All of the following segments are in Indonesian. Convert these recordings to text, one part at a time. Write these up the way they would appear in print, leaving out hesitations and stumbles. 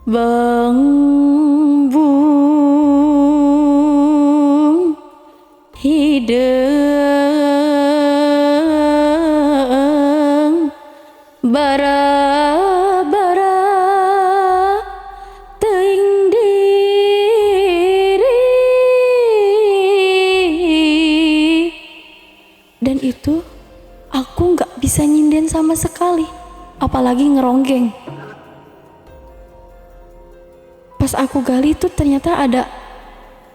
Bembung hideung bara-bara teuing diri. Dan itu aku gak bisa nyinden sama sekali, apalagi ngeronggeng. Pas aku gali tuh ternyata ada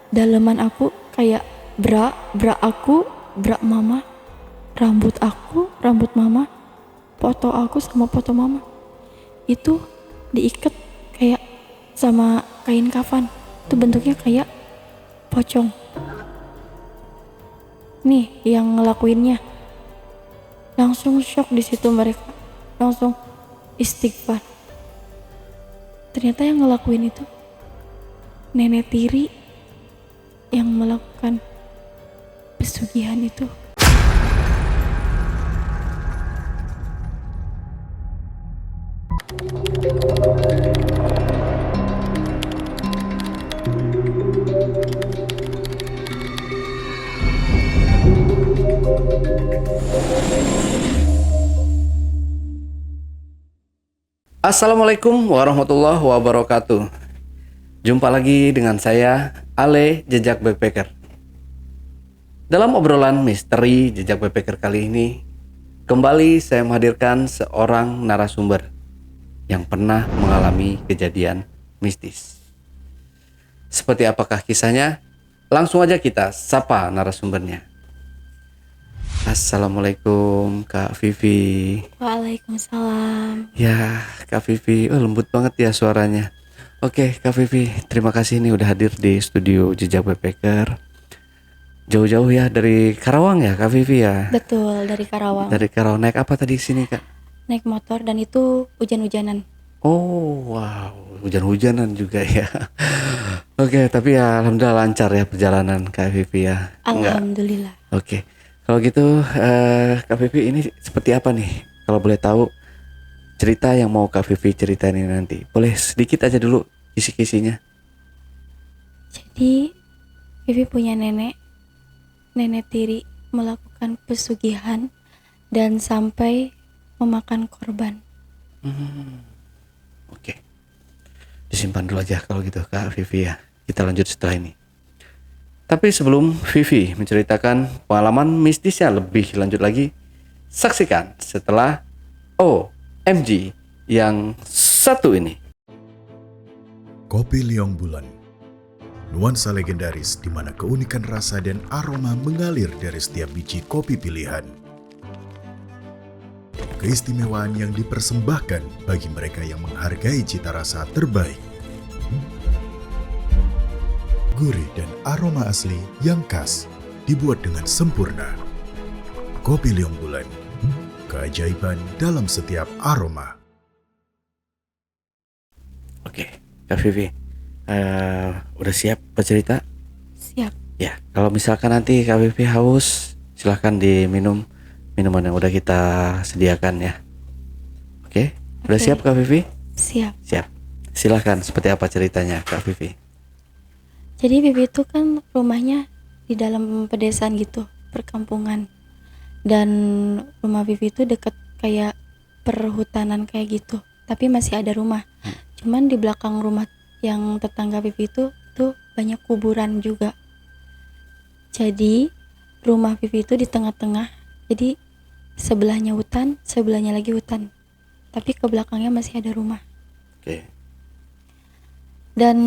daleman aku kayak bra aku, bra mama, rambut aku, rambut mama, foto aku sama foto mama. Itu diikat kayak sama kain kafan. Itu bentuknya kayak pocong. Nih yang ngelakuinnya langsung shock di situ, mereka langsung istighfar. Ternyata yang ngelakuin itu nenek tiri yang melakukan pesugihan itu. Assalamualaikum warahmatullahi wabarakatuh. Jumpa lagi dengan saya, Ale Jejak Backpacker. Dalam obrolan misteri Jejak Backpacker kali ini, kembali saya menghadirkan seorang narasumber yang pernah mengalami kejadian mistis. Seperti apakah kisahnya? Langsung aja kita sapa narasumbernya. Assalamualaikum Kak Vivi. Waalaikumsalam. Ya Kak Vivi, lembut banget ya suaranya. Oke Kak Vivi, terima kasih nih udah hadir di studio Jejak Backpacker. Jauh-jauh ya dari Karawang ya Kak Vivi ya? Betul, dari Karawang. Dari Karawang, naik apa tadi sini Kak? Naik motor dan itu hujan-hujanan. Oh wow, hujan-hujanan juga ya. Oke, tapi ya alhamdulillah lancar ya perjalanan Kak Vivi ya. Alhamdulillah. Oke, kalau gitu Kak Vivi ini seperti apa nih? Kalau boleh tahu cerita yang mau Kak Vivi ceritain ini nanti. Boleh sedikit aja dulu kisi-kisinya. Jadi Vivi punya nenek tiri melakukan pesugihan dan sampai memakan korban. Oke, disimpan dulu aja kalau gitu Kak Vivi ya. Kita lanjut setelah ini. Tapi sebelum Vivi menceritakan pengalaman mistisnya lebih lanjut lagi, saksikan setelah OMG yang satu ini. Kopi Liong Bulan, nuansa legendaris di mana keunikan rasa dan aroma mengalir dari setiap biji kopi pilihan. Keistimewaan yang dipersembahkan bagi mereka yang menghargai cita rasa terbaik. Gurih dan aroma asli yang khas dibuat dengan sempurna. Kopi Liong Bulan, keajaiban dalam setiap aroma. Oke, Kak Vivi, udah siap bercerita? Siap. Ya, kalau misalkan nanti Kak Vivi haus, silahkan diminum minuman yang udah kita sediakan ya. Oke, udah siap Kak Vivi? Siap. Siap. Silahkan, seperti apa ceritanya Kak Vivi? Jadi Vivi itu kan rumahnya di dalam pedesaan gitu, perkampungan. Dan rumah Vivi itu deket kayak perhutanan kayak gitu, tapi masih ada rumah. Cuman di belakang rumah yang tetangga Vivi itu tuh banyak kuburan juga. Jadi rumah Vivi itu di tengah-tengah. Jadi sebelahnya hutan, sebelahnya lagi hutan. Tapi ke belakangnya masih ada rumah. Oke. Dan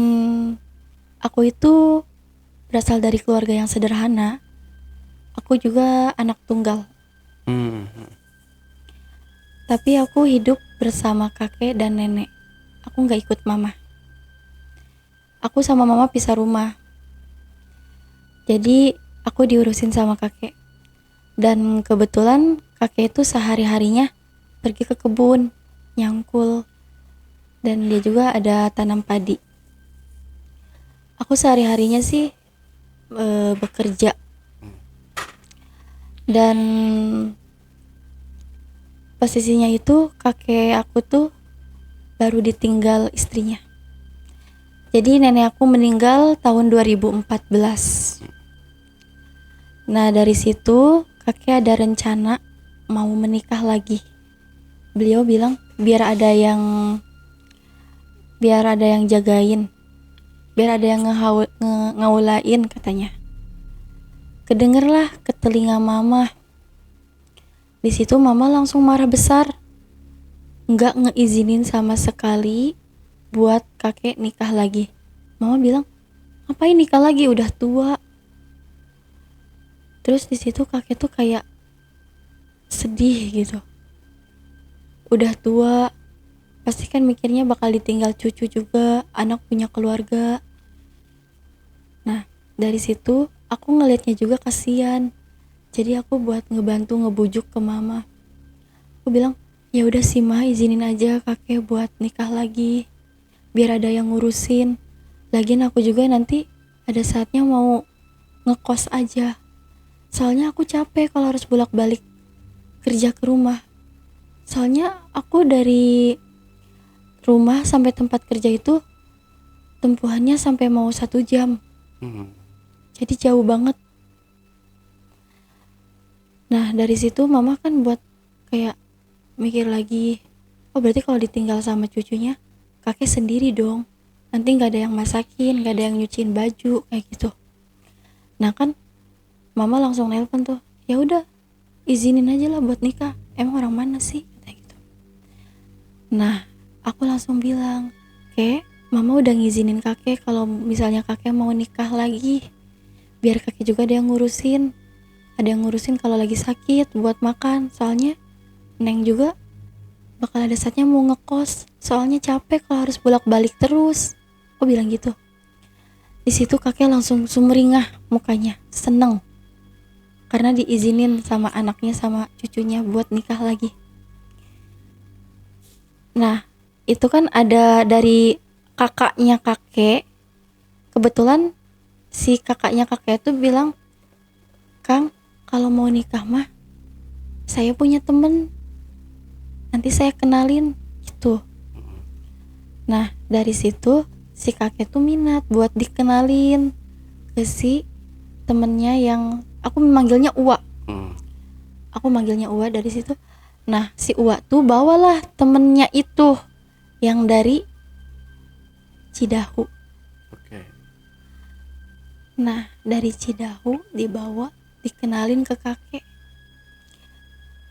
aku itu berasal dari keluarga yang sederhana. Aku juga anak tunggal. Tapi aku hidup bersama kakek dan nenek. Aku gak ikut mama. Aku sama mama pisah rumah. Jadi aku diurusin sama kakek. Dan kebetulan kakek itu sehari-harinya pergi ke kebun, nyangkul. Dan dia juga ada tanam padi. Aku sehari-harinya sih bekerja. Dan posisinya itu kakek aku tuh baru ditinggal istrinya. Jadi nenek aku meninggal tahun 2014. Nah, dari situ kakek ada rencana mau menikah lagi. Beliau bilang biar ada yang jagain, biar ada yang ngaulain katanya. Kedengerlah ke telinga mama. Di situ mama langsung marah besar, nggak ngeizinin sama sekali buat kakek nikah lagi. Mama bilang, ngapain nikah lagi, udah tua. Terus di situ kakek tuh kayak sedih gitu. Udah tua, pasti kan mikirnya bakal ditinggal cucu juga, anak punya keluarga. Nah, dari situ aku ngelihatnya juga kasihan. Jadi aku buat ngebantu ngebujuk ke mama. Aku bilang, ya udah sih Ma, izinin aja kakek buat nikah lagi, biar ada yang ngurusin. Lagian aku juga nanti ada saatnya mau ngekos aja. Soalnya aku capek kalau harus bolak-balik kerja ke rumah. Soalnya aku dari rumah sampai tempat kerja itu tempuhannya sampai mau 1 jam. Jadi jauh banget. Nah, dari situ mama kan buat kayak mikir lagi, oh berarti kalau ditinggal sama cucunya kakek sendiri dong, nanti nggak ada yang masakin, nggak ada yang nyuciin baju kayak gitu. Nah kan mama langsung nelpon tuh, ya udah izinin aja lah buat nikah, emang orang mana sih kayak gitu. Nah aku langsung bilang, mama udah ngizinin kakek kalau misalnya kakek mau nikah lagi, biar kakek juga ada yang ngurusin, kalau lagi sakit buat makan. Soalnya Neng juga bakal ada saatnya mau ngekos, soalnya capek kalau harus bolak-balik terus. Aku bilang gitu. Di situ kakek langsung sumringah mukanya, seneng karena diizinin sama anaknya sama cucunya buat nikah lagi. Nah, itu kan ada dari kakaknya kakek. Kebetulan si kakaknya kakek itu bilang, Kang, kalau mau nikah mah saya punya temen, nanti saya kenalin gitu. Nah dari situ si kakek tuh minat buat dikenalin ke si temennya yang aku manggilnya Uwa. Aku manggilnya Uwa dari situ. Nah si Uwa tuh bawalah temennya itu yang dari Cidahu. Nah dari Cidahu dibawa, dikenalin ke kakek.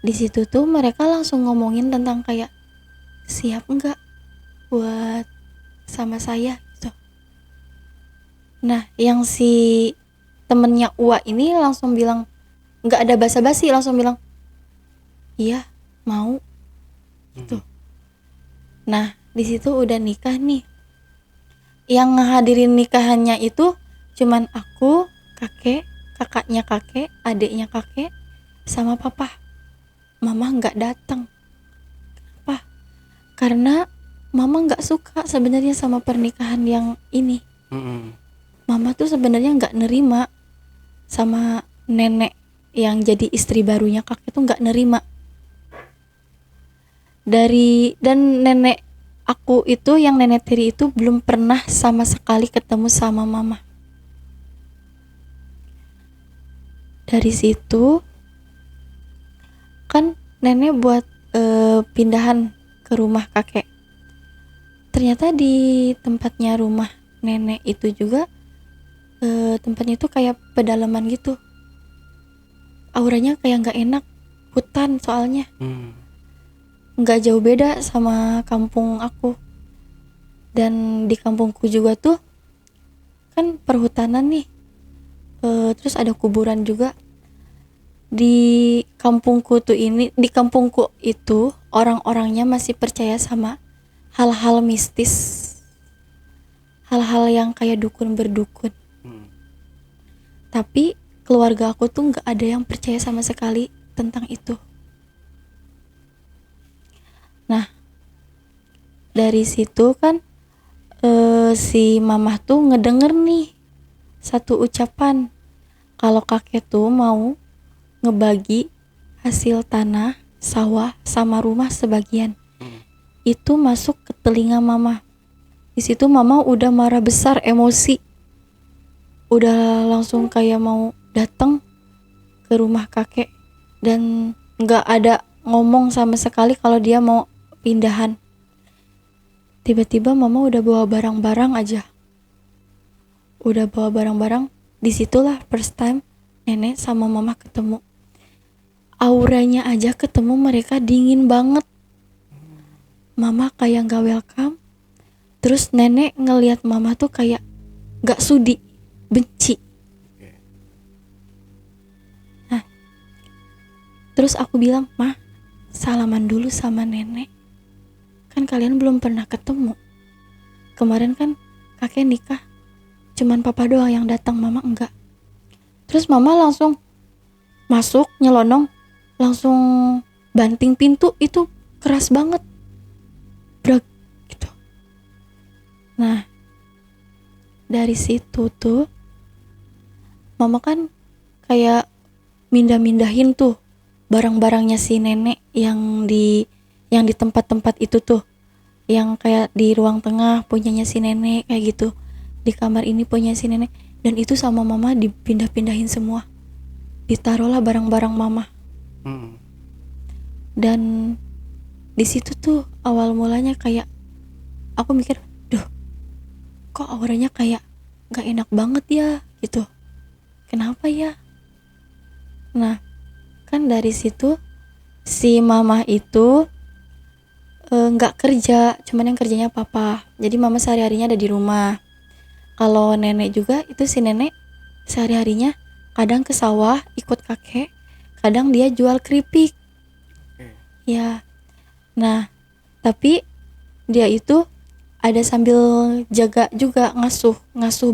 Di situ tuh mereka langsung ngomongin tentang kayak siap enggak buat sama saya gitu. Nah yang si temennya Uwa ini langsung bilang, nggak ada basa-basi, langsung bilang iya mau gitu. Nah di situ udah nikah nih. Yang ngehadirin nikahannya itu cuman aku, kakek, kakaknya kakek, adiknya kakek, sama papa. Mama nggak datang. Kenapa? Karena mama nggak suka sebenarnya sama pernikahan yang ini. Mama tuh sebenarnya nggak nerima sama nenek yang jadi istri barunya kakek tuh nggak nerima. Dan nenek aku itu yang nenek tiri itu belum pernah sama sekali ketemu sama mama. Dari situ kan nenek buat pindahan ke rumah kakek. Ternyata di tempatnya rumah nenek itu juga tempatnya itu kayak pedalaman gitu. Auranya kayak nggak enak, hutan soalnya. Nggak jauh beda sama kampung aku. Dan di kampungku juga tuh kan perhutanan nih. Terus ada kuburan juga. Di kampungku itu orang-orangnya masih percaya sama hal-hal mistis, hal-hal yang kayak dukun berdukun. Tapi keluarga aku tuh nggak ada yang percaya sama sekali tentang itu. Nah dari situ kan si mamah tuh ngedenger nih satu ucapan kalau kakek tuh mau ngebagi hasil tanah, sawah, sama rumah sebagian. Itu masuk ke telinga mama. Di situ mama udah marah besar, emosi. Udah langsung kayak mau datang ke rumah kakek dan nggak ada ngomong sama sekali kalau dia mau pindahan. Tiba-tiba mama udah bawa barang-barang aja. Udah bawa barang-barang, disitulah first time nenek sama mama ketemu. Auranya aja ketemu mereka dingin banget. Mama kayak gak welcome. Terus nenek ngelihat mama tuh kayak gak sudi, benci. Nah, terus aku bilang, "Ma, salaman dulu sama nenek. Kan kalian belum pernah ketemu. Kemarin kan kakek nikah, cuman papa doang yang datang, mama enggak." Terus mama langsung masuk, nyelonong, langsung banting pintu, itu keras banget. Brak, gitu. Nah, dari situ tuh mama kan kayak mindah-mindahin tuh barang-barangnya si nenek yang di tempat-tempat itu tuh, yang kayak di ruang tengah punyanya si nenek kayak gitu, di kamar ini punya si nenek, dan itu sama mama dipindah-pindahin semua, ditaruhlah barang-barang mama. Dan di situ tuh awal mulanya kayak aku mikir, duh, kok auranya kayak gak enak banget ya gitu, kenapa ya. Nah, kan dari situ si mama itu gak kerja, cuman yang kerjanya papa, jadi mama sehari-harinya ada di rumah. Kalau nenek juga itu, si nenek sehari-harinya kadang ke sawah ikut kakek, kadang dia jual keripik ya. Nah, tapi dia itu ada sambil jaga juga, ngasuh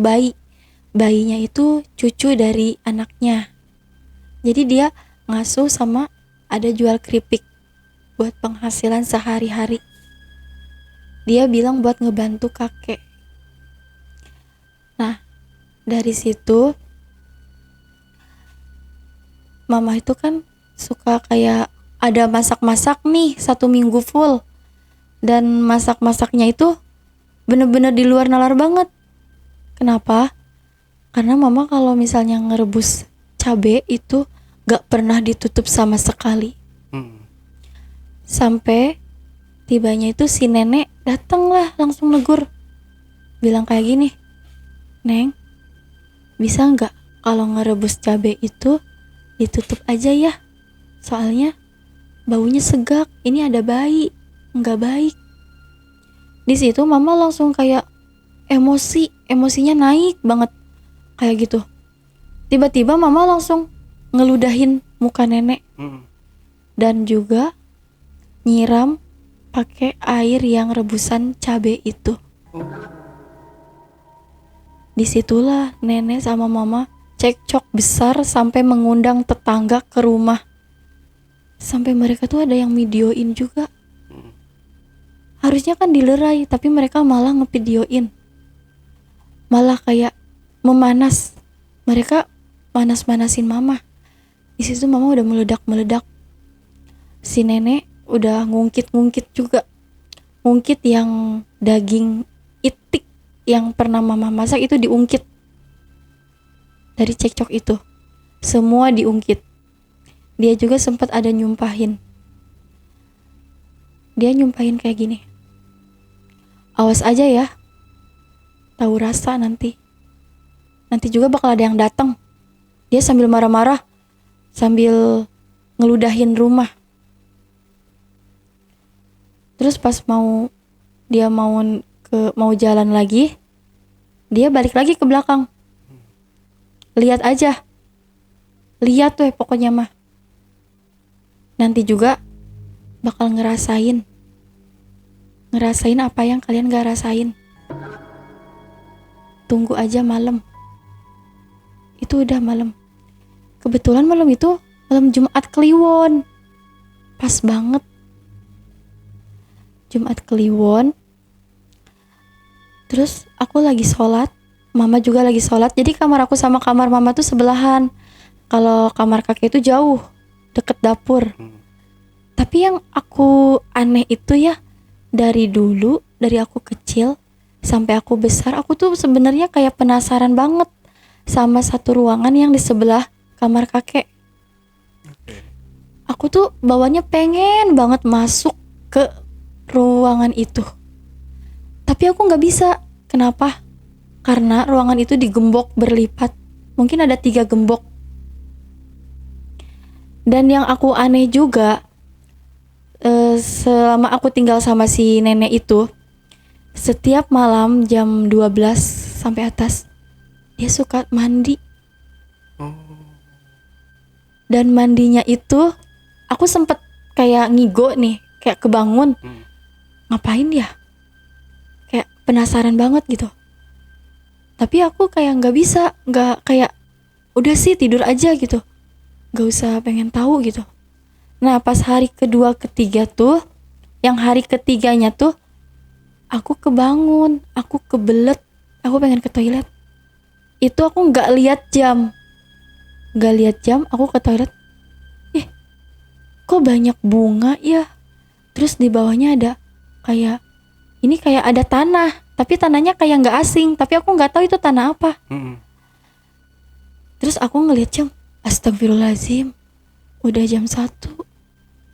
bayinya itu cucu dari anaknya, jadi dia ngasuh sama ada jual keripik buat penghasilan sehari-hari. Dia bilang buat ngebantu kakek. Nah, dari situ mama itu kan suka kayak ada masak-masak nih 1 minggu full, dan masak-masaknya itu bener-bener di luar nalar banget. Kenapa? Karena mama kalau misalnya ngerebus cabe itu gak pernah ditutup sama sekali. Sampai tibanya itu si nenek datanglah langsung negur, bilang kayak gini, "Neng, bisa nggak kalau ngerebus cabai itu ditutup aja ya, soalnya baunya segak, ini ada bayi, nggak baik." Di situ mama langsung kayak emosinya naik banget kayak gitu. Tiba-tiba mama langsung ngeludahin muka nenek dan juga nyiram pakai air yang rebusan cabai itu. Disitulah nenek sama mama cekcok besar sampai mengundang tetangga ke rumah. Sampai mereka tuh ada yang videoin juga. Harusnya kan dilerai, tapi mereka malah ngevideoin. Malah kayak memanas. Mereka manas-manasin mama. Di situ mama udah meledak-meledak. Si nenek udah ngungkit-ngungkit juga. Ngungkit yang daging itik yang pernah mama masak itu diungkit. Dari cekcok itu semua diungkit. Dia juga sempat ada nyumpahin. Dia nyumpahin kayak gini, "Awas aja ya, tahu rasa nanti juga bakal ada yang datang." Dia sambil marah-marah, sambil ngeludahin rumah. Terus pas dia mau jalan lagi, dia balik lagi ke belakang. Lihat aja. Lihat tuh pokoknya mah. Nanti juga bakal ngerasain apa yang kalian gak rasain. Tunggu aja malam. Itu udah malam. Kebetulan malam itu malam Jumat Kliwon. Pas banget. Jumat Kliwon. Terus aku lagi sholat, mama juga lagi sholat. Jadi kamar aku sama kamar mama tuh sebelahan. Kalau kamar kakek itu jauh, deket dapur. Tapi yang aku aneh itu ya, dari dulu, dari aku kecil, sampai aku besar, aku tuh sebenarnya kayak penasaran banget sama satu ruangan yang di sebelah kamar kakek. Aku tuh bawahnya pengen banget masuk ke ruangan itu, tapi aku nggak bisa. Kenapa? Karena ruangan itu digembok berlipat, mungkin ada 3 gembok. Dan yang aku aneh juga, selama aku tinggal sama si nenek itu, setiap malam jam 12 sampai atas dia suka mandi. Dan mandinya itu aku sempet kayak ngigo nih, kayak kebangun. Ngapain ya? Kayak penasaran banget gitu. Tapi aku kayak nggak bisa, nggak kayak udah sih tidur aja gitu, nggak usah pengen tahu gitu. Nah pas hari kedua ketiga tuh, yang hari ketiganya tuh aku kebangun, aku kebelet, aku pengen ke toilet. Itu aku nggak lihat jam, aku ke toilet. Kok banyak bunga ya? Terus di bawahnya ada kayak ini, kayak ada tanah, tapi tanahnya kayak nggak asing, tapi aku nggak tahu itu tanah apa. Terus aku ngeliat jam, astagfirullahaladzim, udah jam 1.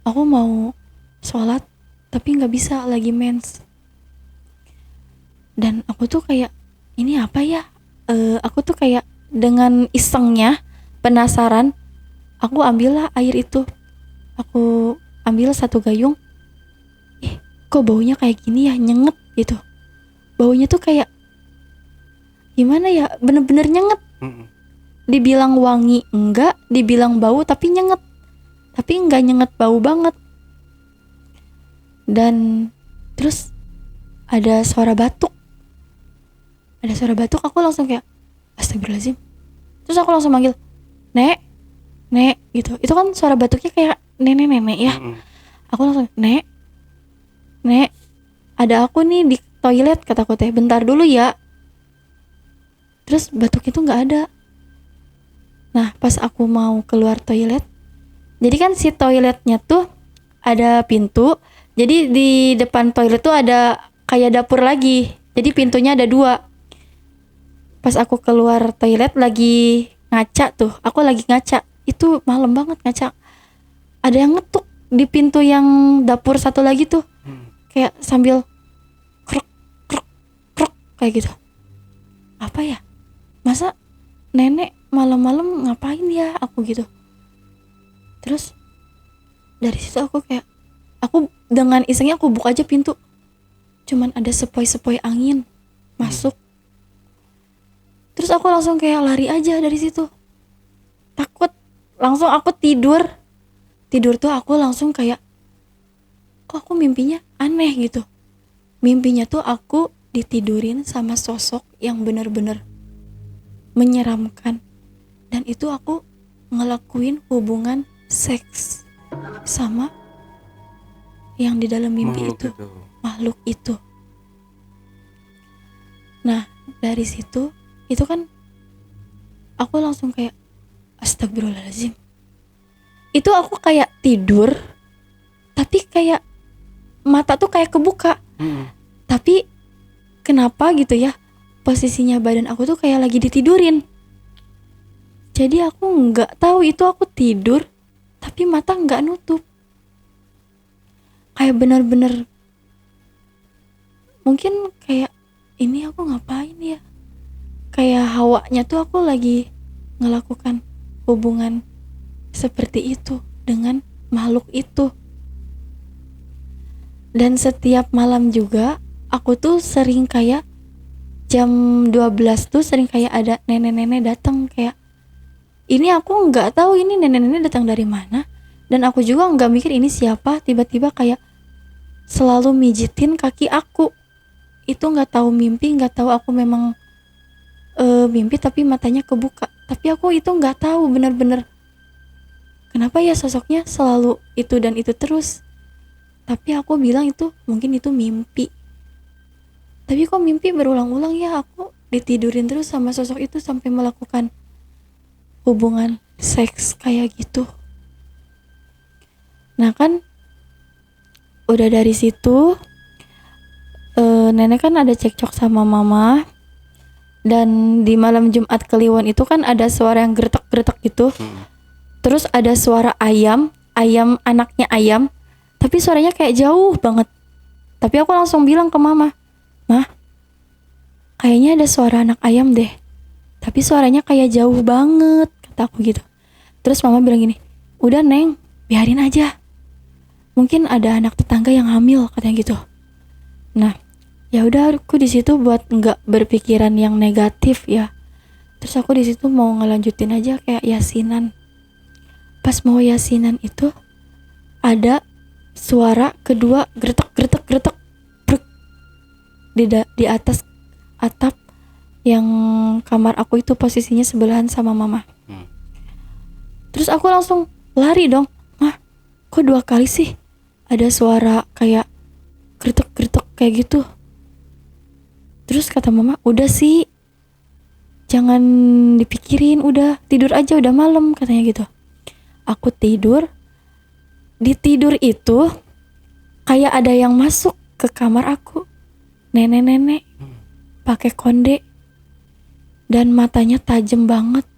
Aku mau sholat tapi nggak bisa, lagi mens. Dan aku tuh kayak ini apa ya? Aku tuh kayak dengan isengnya, penasaran, aku ambillah air itu. Aku ambil 1 gayung. Kok baunya kayak gini ya, nyenget gitu. Baunya tuh kayak gimana ya, bener-bener nyenget. Dibilang wangi enggak, dibilang bau tapi nyenget. Tapi enggak nyenget bau banget. Dan terus ada suara batuk. Aku langsung kayak astagfirullahaladzim. Terus aku langsung manggil, Nek gitu. Itu kan suara batuknya kayak nenek-nenek ya. Aku langsung, Nek, ada aku nih di toilet, kataku teh, bentar dulu ya. Terus batuk itu nggak ada. Nah pas aku mau keluar toilet, jadi kan si toiletnya tuh ada pintu, jadi di depan toilet tuh ada kayak dapur lagi, jadi pintunya ada 2. Pas aku keluar toilet lagi ngaca tuh, aku lagi ngaca, itu malam banget ngaca, ada yang ngetuk di pintu yang dapur satu lagi tuh, kayak sambil krok krok krok kayak gitu. Apa ya? Masa nenek malam-malam ngapain ya, aku gitu. Terus dari situ aku dengan isengnya aku buka aja pintu, cuman ada sepoi-sepoi angin masuk. Terus aku langsung kayak lari aja dari situ, takut. Langsung aku tidur tuh aku langsung kayak, kok aku mimpinya aneh gitu. Mimpinya tuh aku ditidurin sama sosok yang bener-bener menyeramkan. Dan itu aku ngelakuin hubungan seks sama yang di dalam mimpi makhluk itu. Nah dari situ, itu kan aku langsung kayak astagfirullahaladzim. Itu aku kayak tidur, tapi kayak mata tuh kayak kebuka. Tapi kenapa gitu ya, posisinya badan aku tuh kayak lagi ditidurin. Jadi aku nggak tahu itu aku tidur, tapi mata nggak nutup. Kayak bener-bener, mungkin kayak ini aku ngapain ya? Kayak hawanya tuh aku lagi ngelakukan hubungan seperti itu dengan makhluk itu. Dan setiap malam juga aku tuh sering kayak jam 12 tuh sering kayak ada nenek-nenek datang. Kayak ini aku nggak tahu ini nenek-nenek datang dari mana, dan aku juga nggak mikir ini siapa. Tiba-tiba kayak selalu mijitin kaki aku. Itu nggak tahu mimpi, nggak tahu aku memang mimpi tapi matanya kebuka. Tapi aku itu nggak tahu bener-bener kenapa ya sosoknya selalu itu dan itu terus. Tapi aku bilang itu mungkin itu mimpi. Tapi kok mimpi berulang-ulang ya, aku ditidurin terus sama sosok itu sampai melakukan hubungan seks kayak gitu. Nah kan udah dari situ nenek kan ada cekcok sama mama. Dan di malam Jumat Kliwon itu kan ada suara yang gretek-gretek gitu. Terus ada suara ayam anaknya ayam, tapi suaranya kayak jauh banget. Tapi aku langsung bilang ke mama, "Mah, kayaknya ada suara anak ayam deh. Tapi suaranya kayak jauh banget," kata aku gitu. Terus mama bilang gini, "Udah Neng, biarin aja. Mungkin ada anak tetangga yang hamil," katanya gitu. Nah, ya udah aku di situ buat nggak berpikiran yang negatif ya. Terus aku di situ mau ngelanjutin aja kayak yasinan. Pas mau yasinan itu ada suara kedua gretek brek, di atas atap yang kamar aku itu posisinya sebelahan sama mama. Terus aku langsung lari dong. "Mah, kok 2 kali sih ada suara kayak gretek kayak gitu?" Terus kata mama, "Udah sih, jangan dipikirin, udah tidur aja, udah malam," katanya gitu. Aku tidur. Di tidur itu kayak ada yang masuk ke kamar aku. Nenek-nenek pakai konde dan matanya tajam banget.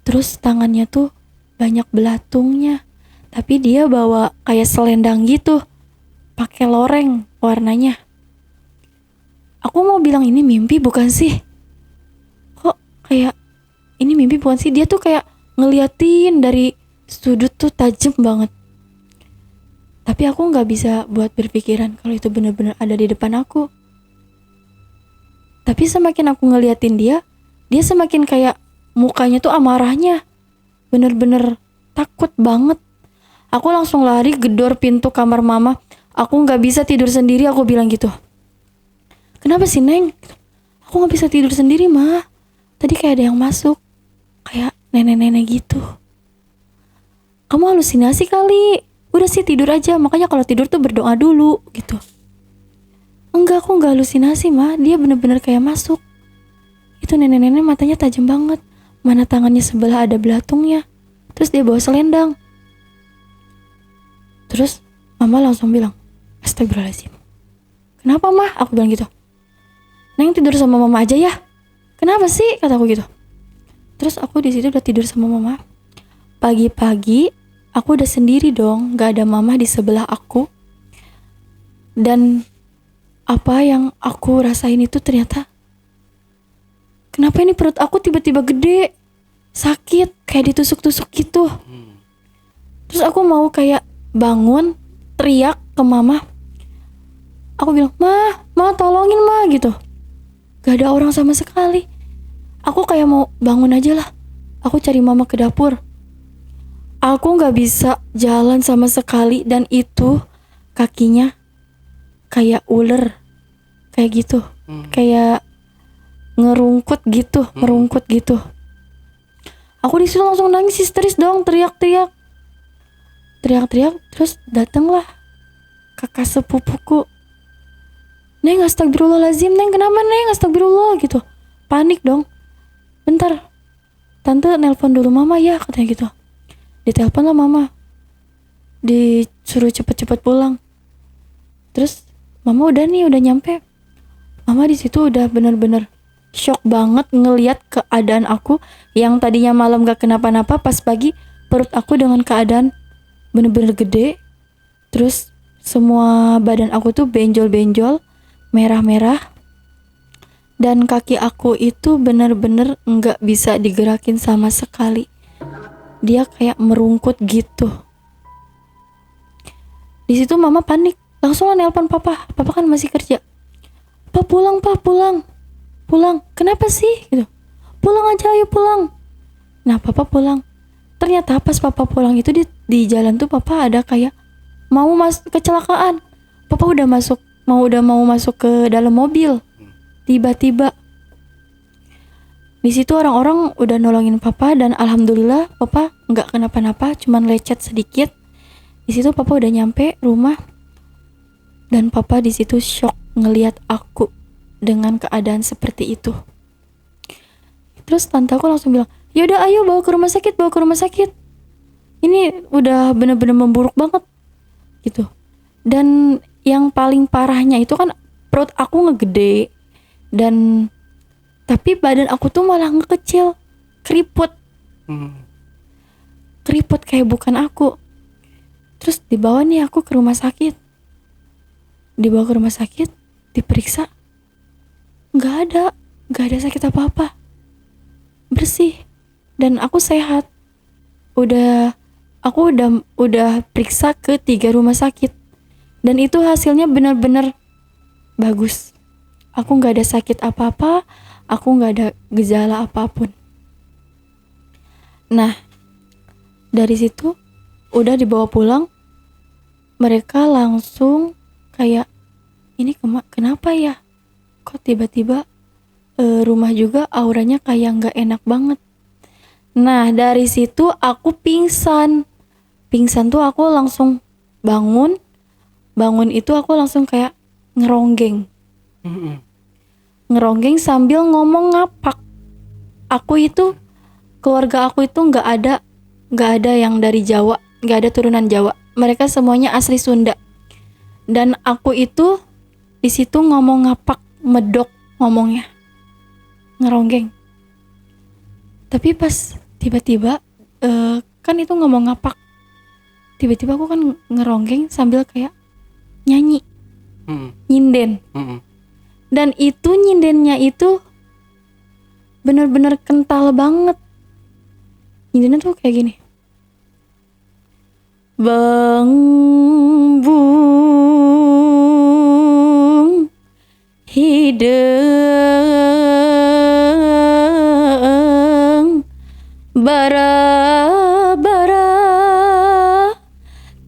Terus tangannya tuh banyak belatungnya. Tapi dia bawa kayak selendang gitu, pakai loreng warnanya. Aku mau bilang ini mimpi bukan sih? Kok kayak ini mimpi bukan sih? Dia tuh kayak ngeliatin dari sudut tuh tajam banget. Tapi aku nggak bisa buat berpikiran kalau itu benar-benar ada di depan aku. Tapi semakin aku ngeliatin dia semakin kayak mukanya tuh amarahnya. Bener-bener takut banget. Aku langsung lari gedor pintu kamar mama. Aku nggak bisa tidur sendiri, aku bilang gitu. "Kenapa sih Neng?" "Aku nggak bisa tidur sendiri mah. Tadi kayak ada yang masuk, kayak nenek-nenek gitu." "Kamu halusinasi kali. Udah sih tidur aja. Makanya kalau tidur tuh berdoa dulu," gitu. "Enggak, aku nggak halusinasi mah. Dia bener-bener kayak masuk. Itu nenek-nenek matanya tajam banget. Mana tangannya sebelah ada belatungnya. Terus dia bawa selendang." Terus mama langsung bilang, "Astagfirullahaladzim. Kenapa mah?" Aku bilang gitu. "Neng tidur sama mama aja ya." "Kenapa sih?" kataku gitu. Terus aku di situ udah tidur sama mama. Pagi-pagi aku udah sendiri dong, gak ada mama di sebelah aku. Dan apa yang aku rasain itu ternyata, kenapa ini perut aku tiba-tiba gede, sakit, kayak ditusuk-tusuk gitu. Terus aku mau kayak bangun, teriak ke mama. Aku bilang, Ma tolongin ma gitu. Gak ada orang sama sekali. Aku kayak mau bangun aja lah. Aku cari mama ke dapur. Aku gak bisa jalan sama sekali. Dan itu kakinya kayak ular, kayak gitu, kayak ngerungkut gitu, merungkut gitu. Aku disitu langsung nangis histeris dong, teriak-teriak. Terus datanglah kakak sepupuku. Neng, astagfirullahaladzim, Neng kenapa Neng, astagfirullah gitu. Panik dong. Bentar, tante nelpon dulu mama ya, katanya gitu. Ditelepon lah mama, disuruh cepet-cepet pulang. Terus mama udah nyampe. Mama di situ udah bener-bener shock banget ngelihat keadaan aku yang tadinya malam gak kenapa-napa, pas pagi perut aku dengan keadaan bener-bener gede. Terus semua badan aku tuh benjol-benjol, merah-merah. Dan kaki aku itu bener-bener gak bisa digerakin sama sekali. Dia kayak merungkut gitu. Di situ mama panik, langsung lah nelpon papa. Papa kan masih kerja. Pulang. Kenapa sih? Gitu. Pulang aja, ayo pulang. Nah, papa pulang. Ternyata pas papa pulang itu di jalan tuh papa ada kayak mau kecelakaan. Papa udah mau masuk ke dalam mobil. Tiba-tiba di situ orang-orang udah nolongin papa dan alhamdulillah papa nggak kenapa-napa, cuman lecet sedikit. Di situ papa udah nyampe rumah dan papa di situ shock ngelihat aku dengan keadaan seperti itu. Terus tante aku langsung bilang, "Yaudah ayo bawa ke rumah sakit. Ini udah bener-bener memburuk banget." Gitu. Dan yang paling parahnya itu kan perut aku ngegede, dan tapi badan aku tuh malah ngekecil, keriput kayak bukan aku. Terus dibawa nih aku ke rumah sakit, diperiksa, nggak ada sakit apa-apa, bersih, dan aku sehat. Aku udah periksa ke 3 rumah sakit, dan itu hasilnya benar-benar bagus. Aku nggak ada sakit apa-apa, aku nggak ada gejala apapun. Nah, dari situ udah dibawa pulang, mereka langsung kayak, ini kenapa ya? Kok tiba-tiba rumah juga auranya kayak nggak enak banget. Nah, dari situ aku pingsan tuh aku langsung bangun itu aku langsung kayak ngeronggeng sambil ngomong ngapak. Keluarga aku itu nggak ada yang dari Jawa, nggak ada turunan Jawa, mereka semuanya asli Sunda. Dan aku itu di situ ngomong ngapak, medok ngomongnya, ngeronggeng. Tapi pas tiba-tiba kan itu ngomong ngapak, tiba-tiba aku kan ngeronggeng sambil kayak nyanyi, nyinden. Dan itu nyindennya itu bener-bener kental banget. Nyindennya tuh kayak gini, Bang Bung hideng bara-bara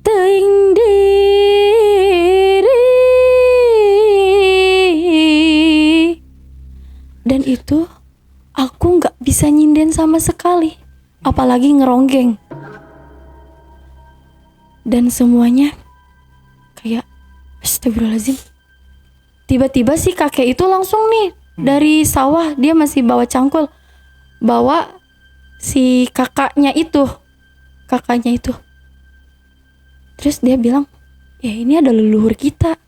teuing diri. Dan itu aku gak bisa nyinden sama sekali, apalagi ngeronggeng. Dan semuanya kayak astagfirullahaladzim. Tiba-tiba si kakek itu langsung nih dari sawah, dia masih bawa cangkul, bawa si kakaknya itu. Terus dia bilang, ya ini ada leluhur kita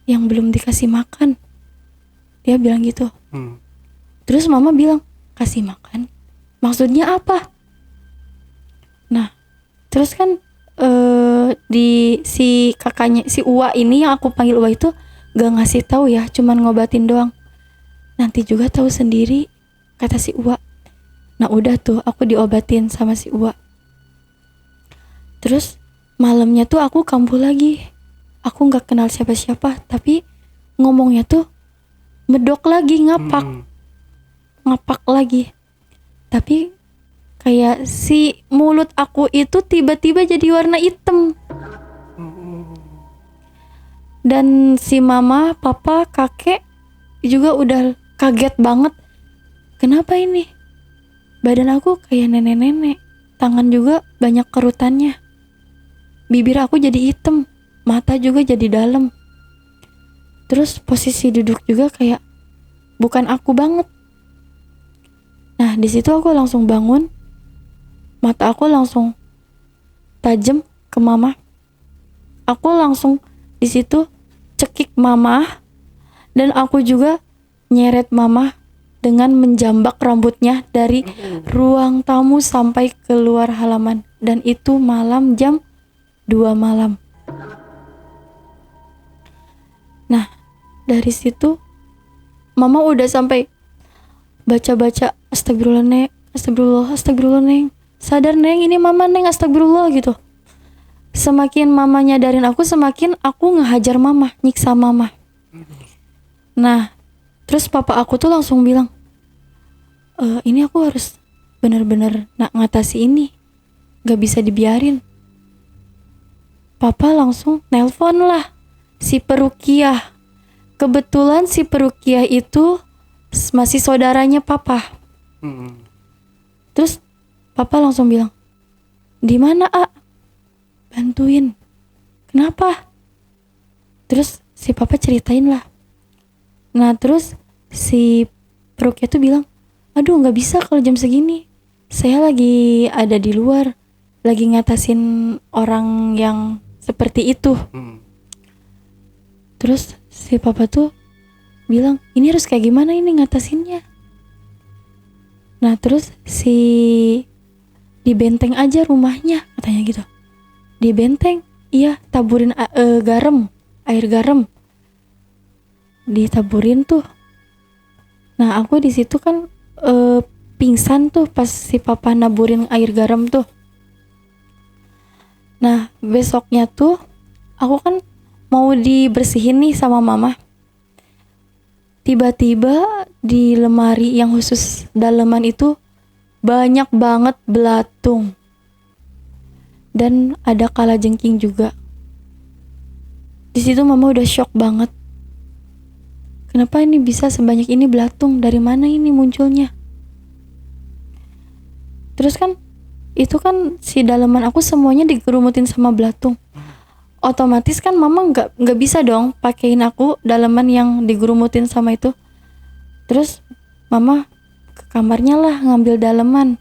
yang belum dikasih makan. Dia bilang gitu. Terus mama bilang, kasih makan maksudnya apa? Nah, terus kan di si kakaknya, si Uwa ini yang aku panggil Uwa itu gak ngasih tahu ya, cuman ngobatin doang. Nanti juga tahu sendiri, kata si Uwa. Nah udah tuh aku diobatin sama si Uwa. Terus malamnya tuh aku kambuh lagi. Aku gak kenal siapa-siapa, tapi ngomongnya tuh medok lagi, ngapak lagi. Tapi kayak si mulut aku itu tiba-tiba jadi warna hitam. Dan si mama, papa, kakek juga udah kaget banget. Kenapa ini? Badan aku kayak nenek-nenek, tangan juga banyak kerutannya, bibir aku jadi hitam, mata juga jadi dalam. Terus posisi duduk juga kayak bukan aku banget. Nah di situ aku langsung bangun, mata aku langsung tajam ke mama. Aku langsung di situ cekik mama, dan aku juga nyeret mama dengan menjambak rambutnya dari ruang tamu sampai keluar halaman. Dan itu malam jam 2 malam. Nah dari situ mama udah sampai baca-baca, astagfirullah neng, astagfirullah neng, sadar neng, ini mama neng, astagfirullah gitu. Semakin mama nyadarin aku, semakin aku ngehajar mama, nyiksa mama. Nah terus papa aku tuh langsung bilang, ini aku harus benar-benar ngatasi ini, gak bisa dibiarin. Papa langsung nelpon lah si perukiah. Kebetulan si perukiah itu masih saudaranya papa. Terus papa langsung bilang, di mana A? Bantuin. Kenapa? Terus si papa ceritain lah. Nah terus si perukiah tuh bilang, aduh gak bisa kalau jam segini, saya lagi ada di luar, lagi ngatasin orang yang seperti itu. Terus si papa tuh bilang, ini harus kayak gimana ini ngatasinnya. Nah terus dibenteng aja rumahnya katanya gitu. Dibenteng, iya, taburin air garam ditaburin tuh. Nah aku di situ kan pingsan tuh pas si papa naburin air garam tuh. Nah besoknya tuh aku kan mau dibersihin nih sama mama. Tiba-tiba di lemari yang khusus daleman itu banyak banget belatung. Dan ada kalajengking juga. Di situ mama udah shock banget. Kenapa ini bisa sebanyak ini belatung? Dari mana ini munculnya? Terus kan itu kan si daleman aku semuanya digerumutin sama belatung. Otomatis kan mama nggak bisa dong pakein aku daleman yang digerumutin sama itu. Terus mama ke kamarnya lah ngambil daleman.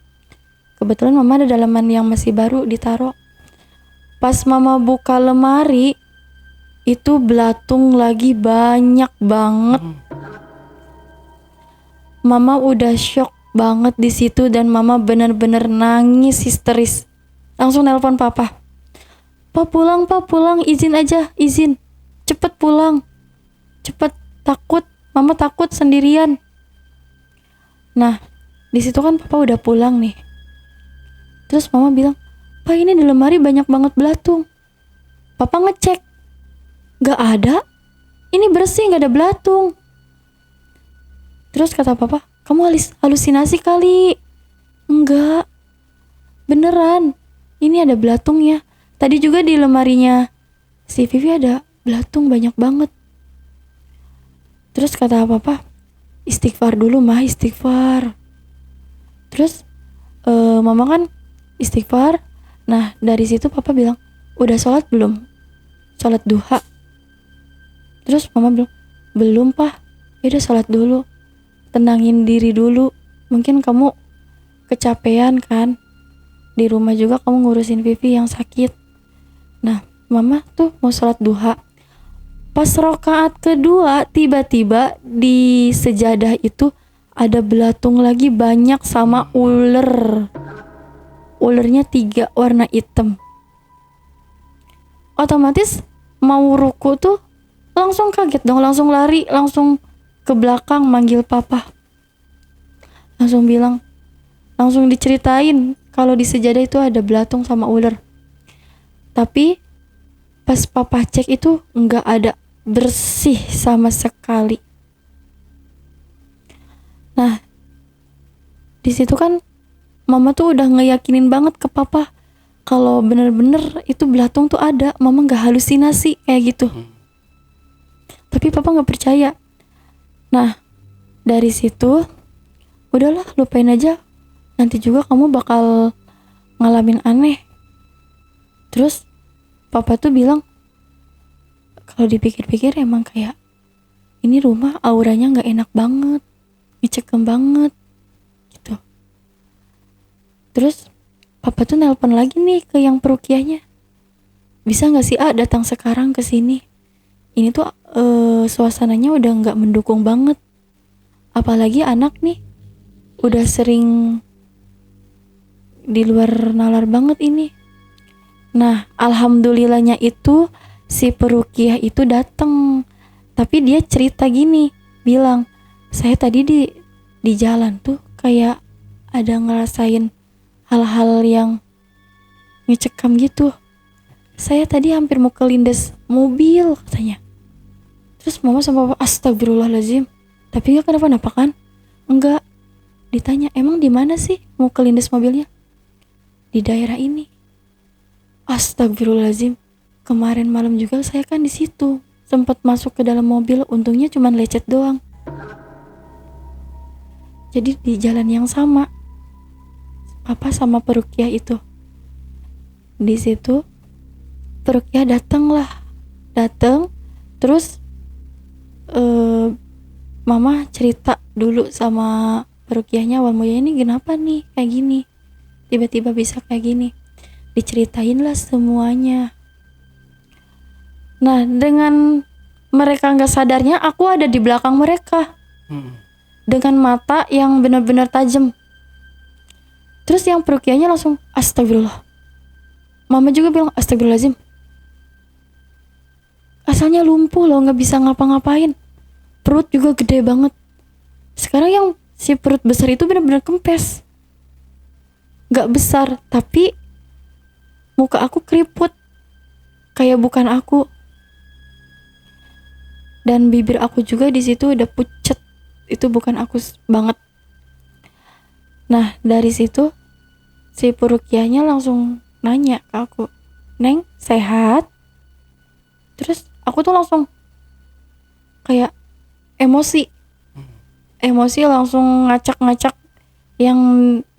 Kebetulan mama ada daleman yang masih baru ditaruh. Pas mama buka lemari, itu belatung lagi banyak banget. Mama udah shock banget di situ dan mama bener-bener nangis histeris. Langsung nelpon papa. Pak pulang, izin aja, izin. Cepet pulang. Cepet, takut, mama takut sendirian. Nah, di situ kan papa udah pulang nih. Terus mama bilang, "Pak, ini di lemari banyak banget belatung." Papa ngecek. Gak ada. Ini bersih, gak ada belatung. Terus kata papa, "Kamu halusinasi kali." Enggak. Beneran. Ini ada belatungnya. Tadi juga di lemarinya si Vivi ada belatung banyak banget. Terus kata papa, "Istighfar dulu mah, istighfar." Terus mama kan istighfar. Nah dari situ papa bilang, "Udah sholat belum? Sholat duha?" Terus mama bilang, "Belum pak." "Yaudah sholat dulu, tenangin diri dulu. Mungkin kamu kecapean kan, di rumah juga kamu ngurusin Vivi yang sakit." Nah mama tuh mau sholat duha. Pas rakaat kedua tiba-tiba di sejadah itu ada belatung lagi banyak sama ular. Ularnya 3 warna hitam. Otomatis mau ruku tuh langsung kaget dong, langsung lari, langsung ke belakang manggil papa. Langsung bilang, langsung diceritain kalau di sejadah itu ada belatung sama ular. Tapi pas papa cek itu nggak ada, bersih sama sekali. Nah di situ kan mama tuh udah ngeyakinin banget ke papa kalau bener-bener itu belatung tuh ada, mama nggak halusinasi kayak gitu. Tapi papa nggak percaya. Nah dari situ udahlah, lupain aja, nanti juga kamu bakal ngalamin aneh. Terus papa tuh bilang, kalau dipikir-pikir emang kayak ini rumah auranya nggak enak banget, ngecekem banget gitu. Terus papa tuh nelpon lagi nih ke yang perukiahnya, "Bisa nggak sih datang sekarang ke sini? Ini tuh suasananya udah nggak mendukung banget, apalagi anak nih udah sering di luar nalar banget ini." Nah alhamdulillahnya itu si perukiah itu datang. Tapi dia cerita gini, bilang, "Saya tadi di jalan tuh kayak ada ngerasain hal-hal yang ngecekam gitu. Saya tadi hampir mau kelindes mobil," katanya. Terus mama sama papa, "Astagfirullahaladzim, tapi gak kenapa-napa kan?" "Enggak." Ditanya, "Emang di mana sih mau kelindes mobilnya?" "Di daerah ini." Astagfirullahaladzim, kemarin malam juga saya kan di situ, sempat masuk ke dalam mobil, untungnya cuma lecet doang. Jadi di jalan yang sama, papa sama perukiah itu. Di situ perukiah datang, terus mama cerita dulu sama perukiahnya, "Wal Mulia ini kenapa nih kayak gini, tiba-tiba bisa kayak gini." Diceritain lah semuanya. Nah dengan mereka nggak sadarnya aku ada di belakang mereka dengan mata yang benar-benar tajam. Terus yang perukiahnya langsung astagfirullah. Mama juga bilang astagfirullahaladzim. Asalnya lumpuh loh, nggak bisa ngapa-ngapain. Perut juga gede banget. Sekarang yang si perut besar itu benar-benar kempes. Nggak besar, tapi muka aku keriput. Kayak bukan aku. Dan bibir aku juga di situ udah pucet. Itu bukan aku banget. Nah, dari situ si perukiahnya langsung nanya ke aku, "Neng, sehat?" Terus aku tuh langsung kayak emosi langsung ngacak-ngacak yang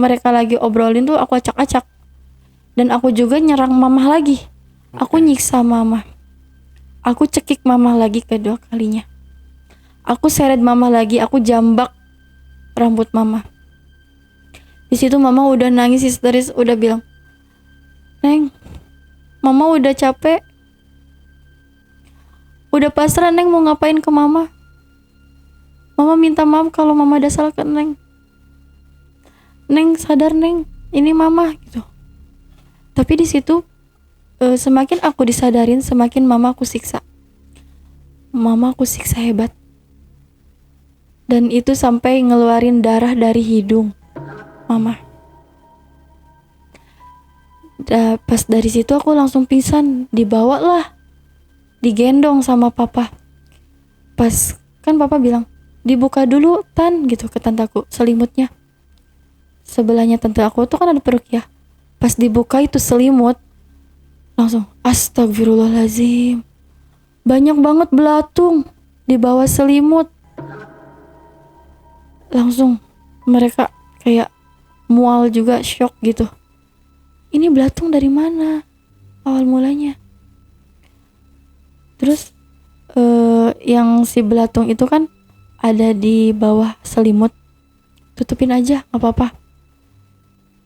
mereka lagi obrolin tuh, aku acak-acak. Dan aku juga nyerang mama lagi. Aku nyiksa mama. Aku cekik mama lagi kedua kalinya. Aku seret mama lagi, aku jambak rambut mama. Di situ mama udah nangis histeris, udah bilang, "Neng, mama udah capek. Udah pasrah Neng, mau ngapain ke mama. Mama minta maaf kalau mama ada salah ke Neng. Neng sadar Neng, ini mama," gitu. Tapi di situ semakin aku disadarin, semakin mama aku siksa. Mama aku siksa hebat. Dan itu sampai ngeluarin darah dari hidung mama. Pas dari situ aku langsung pingsan, dibawa lah, digendong sama papa. Pas kan papa bilang, "Dibuka dulu Tan," gitu ke tantaku, selimutnya. Sebelahnya tante aku tuh kan ada perukiah. Pas dibuka itu selimut, langsung astagfirullahaladzim. Banyak banget belatung di bawah selimut. Langsung mereka kayak mual juga, shock gitu. Ini belatung dari mana awal mulanya? Terus yang si belatung itu kan ada di bawah selimut. Tutupin aja, gak apa-apa.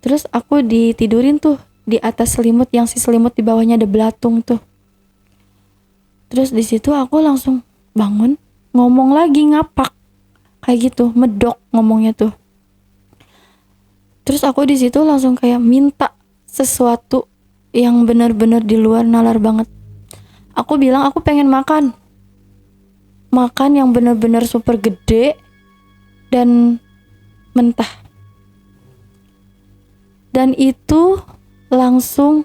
Terus aku ditidurin tuh di atas selimut, yang si selimut di bawahnya ada belatung tuh. Terus di situ aku langsung bangun, ngomong lagi, ngapak kayak gitu, medok ngomongnya tuh. Terus aku di situ langsung kayak minta sesuatu yang benar-benar di luar nalar banget. Aku bilang aku pengen makan yang benar-benar super gede dan mentah. Dan itu langsung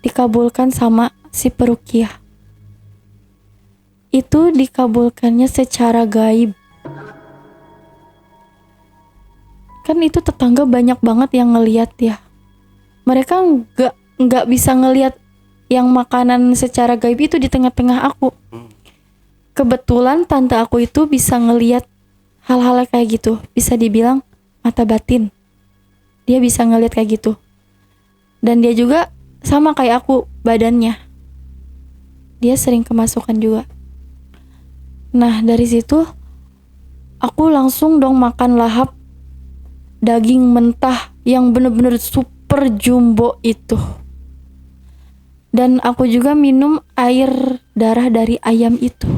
dikabulkan sama si perukiah. Itu dikabulkannya secara gaib. Kan itu tetangga banyak banget yang ngeliat ya. Mereka nggak bisa ngeliat yang makanan secara gaib itu di tengah-tengah aku. Kebetulan tante aku itu bisa ngeliat hal-hal kayak gitu. Bisa dibilang mata batin. Dia bisa ngeliat kayak gitu. Dan dia juga sama kayak aku badannya. Dia sering kemasukan juga. Nah dari situ aku langsung dong makan lahap daging mentah yang bener-bener super jumbo itu. Dan aku juga minum air darah dari ayam itu.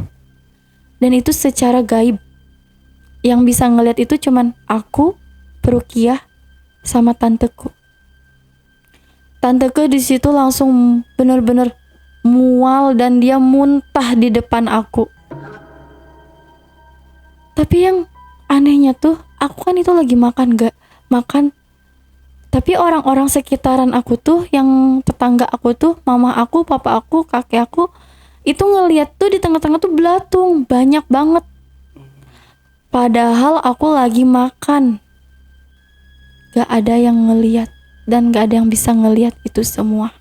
Dan itu secara gaib. Yang bisa ngeliat itu cuman aku, perukiah, sama tanteku. Tanteku di situ langsung bener-bener mual dan dia muntah di depan aku. Tapi yang anehnya tuh, aku kan itu lagi makan. Tapi orang-orang sekitaran aku tuh, yang tetangga aku tuh, mama aku, papa aku, kakek aku, itu ngeliat tuh di tengah-tengah tuh belatung, banyak banget. Padahal aku lagi makan. Gak ada yang ngeliat dan gak ada yang bisa ngeliat itu semua.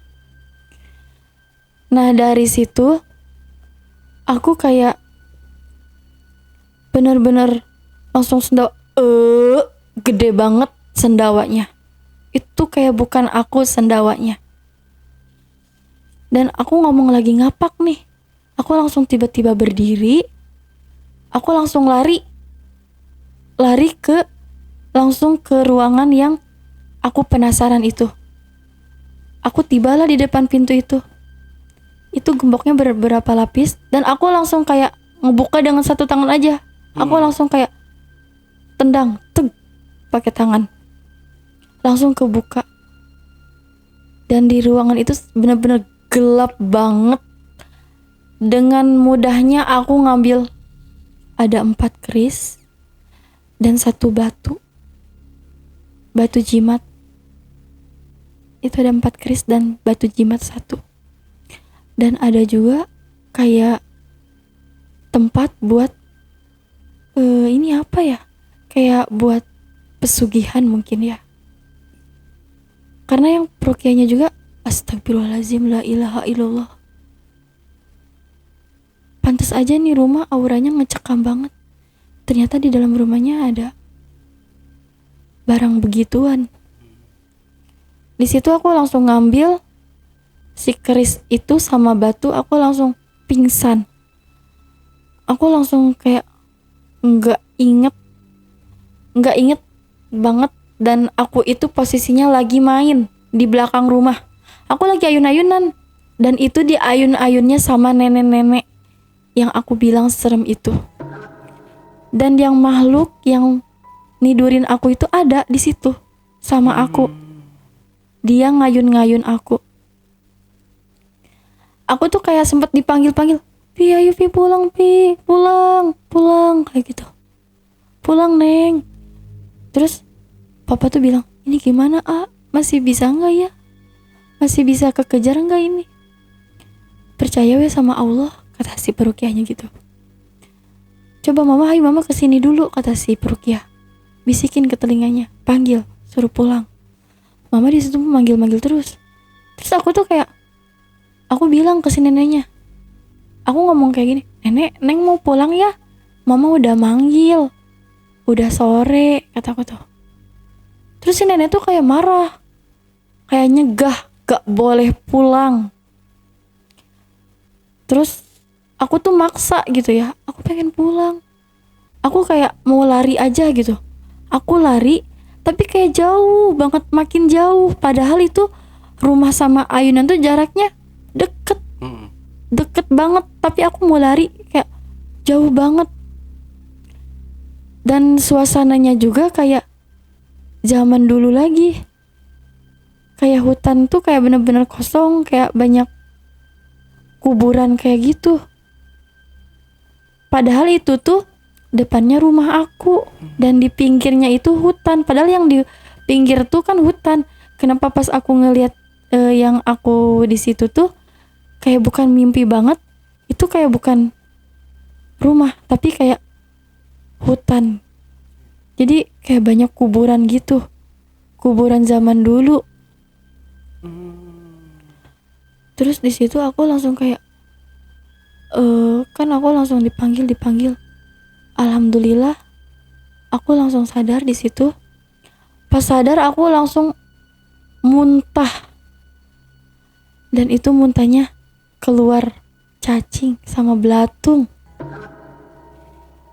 Nah dari situ aku kayak bener-bener langsung gede banget sendawanya. Itu kayak bukan aku sendawanya. Dan aku ngomong lagi ngapak nih. Aku langsung tiba-tiba berdiri. Aku langsung lari langsung ke ruangan yang aku penasaran itu. Aku tibalah di depan pintu itu. Itu gemboknya beberapa lapis dan aku langsung kayak ngebuka dengan satu tangan aja. Aku langsung kayak tendang, pakai tangan. Langsung kebuka. Dan di ruangan itu benar-benar gelap banget. Dengan mudahnya aku ngambil ada 4 keris dan 1 batu. Batu jimat. Itu ada 4 keris dan batu jimat 1. Dan ada juga kayak tempat buat ini apa ya? Kayak buat pesugihan mungkin ya. Karena yang perukiahnya juga astagfirullahaladzim la ilaha illallah. Pantas aja nih rumah auranya ngecekam banget. Ternyata di dalam rumahnya ada barang begituan. Di situ aku langsung ngambil si keris itu sama batu, aku langsung pingsan. Aku langsung kayak nggak inget banget. Dan aku itu posisinya lagi main di belakang rumah. Aku lagi ayun-ayunan. Dan itu di ayun-ayunnya sama nenek-nenek yang aku bilang serem itu. Dan yang makhluk yang nidurin aku itu ada di situ sama aku. Dia ngayun-ngayun aku. Aku tuh kayak sempet dipanggil-panggil, "Pi, ayo Pi pulang, Pi, pulang," kayak gitu. "Pulang, Neng." Terus papa tuh bilang, "Ini gimana, A? Masih bisa nggak ya? Masih bisa kekejar nggak ini?" "Percaya we sama Allah," kata si perukiahnya gitu. "Coba mama, ayo mama kesini dulu," kata si perukiah. Bisikin ke telinganya, panggil, suruh pulang. Mama di situ manggil-manggil terus. Terus aku tuh kayak, aku bilang ke si neneknya, aku ngomong kayak gini, "Nenek, Neng mau pulang ya? Mama udah manggil, udah sore," kataku tuh. Terus si nenek tuh kayak marah, kayak nyegah, gak boleh pulang. Terus aku tuh maksa gitu ya, aku pengen pulang. Aku kayak mau lari aja gitu. Aku lari, tapi kayak jauh banget, makin jauh. Padahal itu rumah sama ayunan tuh jaraknya deket banget, tapi aku mau lari kayak jauh banget. Dan suasananya juga kayak zaman dulu lagi, kayak hutan tuh kayak bener-bener kosong, kayak banyak kuburan kayak gitu. Padahal itu tuh depannya rumah aku dan di pinggirnya itu hutan. Padahal yang di pinggir tuh kan hutan. Kenapa pas aku ngelihat yang aku di situ tuh kayak bukan mimpi banget, itu kayak bukan rumah tapi kayak hutan. Jadi kayak banyak kuburan gitu, kuburan zaman dulu. Terus di situ aku langsung kayak kan aku langsung dipanggil. Alhamdulillah aku langsung sadar di situ. Pas sadar aku langsung muntah. Dan itu muntahnya keluar cacing sama belatung.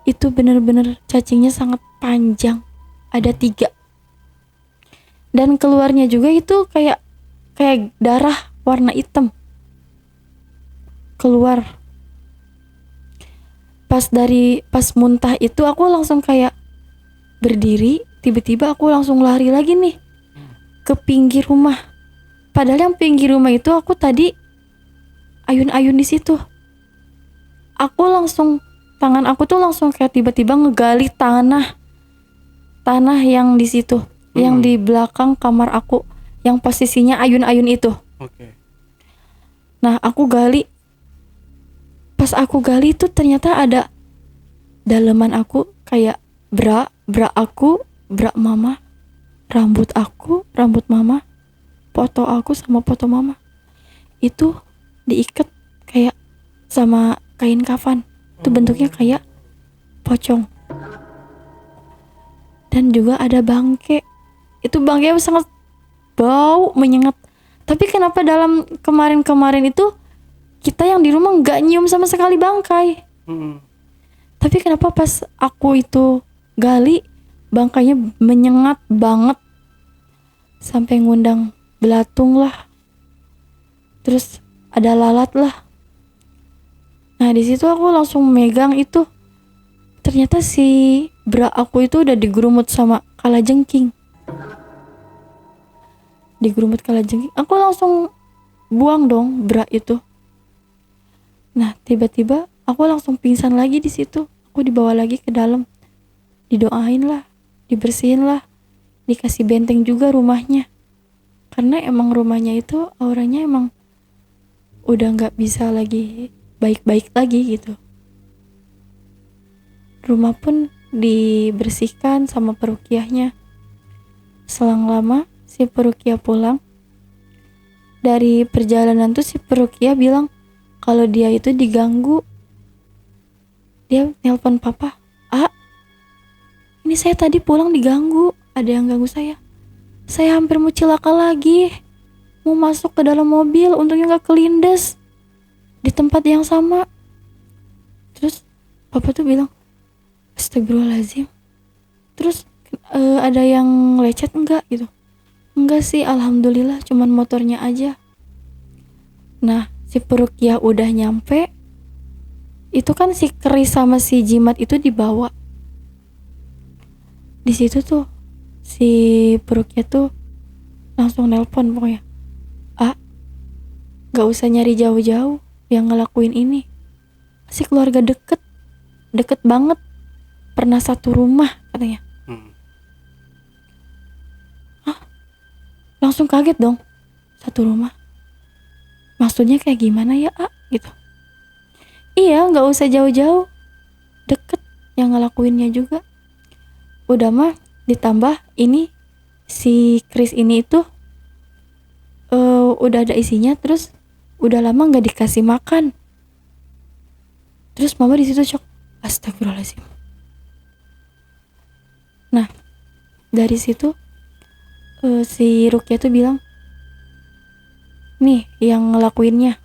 Itu bener-bener cacingnya sangat panjang, ada 3. Dan keluarnya juga itu kayak darah warna hitam keluar. Pas muntah itu aku langsung kayak berdiri, tiba-tiba aku langsung lari lagi nih ke pinggir rumah. Padahal yang pinggir rumah itu aku tadi ayun-ayun di situ. Aku langsung, tangan aku tuh langsung kayak tiba-tiba ngegali tanah yang di situ, yang di belakang kamar aku, yang posisinya ayun-ayun itu. Nah, aku gali. Pas aku gali itu ternyata ada daleman aku kayak bra aku, bra mama, rambut aku, rambut mama, foto aku sama foto mama. Itu diikat kayak sama kain kafan. Itu bentuknya kayak pocong. Dan juga ada bangke. Itu bangke sangat bau menyengat. Tapi kenapa dalam kemarin itu kita yang di rumah nggak nyium sama sekali bangkai. Tapi kenapa pas aku itu gali, bangkainya menyengat banget. Sampai ngundang belatung lah. Terus ada lalat lah. Nah di situ aku langsung megang itu, ternyata si bra aku itu udah digerumut sama kalajengking. Digerumut kalajengking, aku langsung buang dong bra itu. Nah tiba-tiba aku langsung pingsan lagi di situ. Aku dibawa lagi ke dalam, didoain lah, dibersihin lah, dikasih benteng juga rumahnya. Karena emang rumahnya itu auranya emang udah nggak bisa lagi baik-baik lagi gitu. Rumah pun dibersihkan sama perukiahnya. Selang lama si perukiah pulang. Dari perjalanan tuh si perukiah bilang kalau dia itu diganggu. Dia nelpon papa, ini saya tadi pulang diganggu, ada yang ganggu saya. Saya hampir mau celaka lagi, mau masuk ke dalam mobil, untungnya gak kelindes di tempat yang sama. Terus papa tuh bilang, astagfirullahaladzim. Terus ada yang lecet enggak gitu? Enggak sih, alhamdulillah, cuman motornya aja. Nah si perukiah udah nyampe, itu kan si keris sama si jimat itu dibawa. Di situ tuh si perukiah tuh langsung nelpon pokoknya, gak usah nyari jauh-jauh yang ngelakuin ini, si keluarga deket banget, pernah satu rumah katanya. Langsung kaget dong, satu rumah, maksudnya kayak gimana ya gitu. Iya, gak usah jauh-jauh, deket yang ngelakuinnya juga. Udah mah ditambah ini si keris ini itu udah ada isinya, terus udah lama nggak dikasih makan. Terus mama di situ shock, astagfirullahaladzim. Nah dari situ si Rukia tuh bilang, nih yang ngelakuinnya.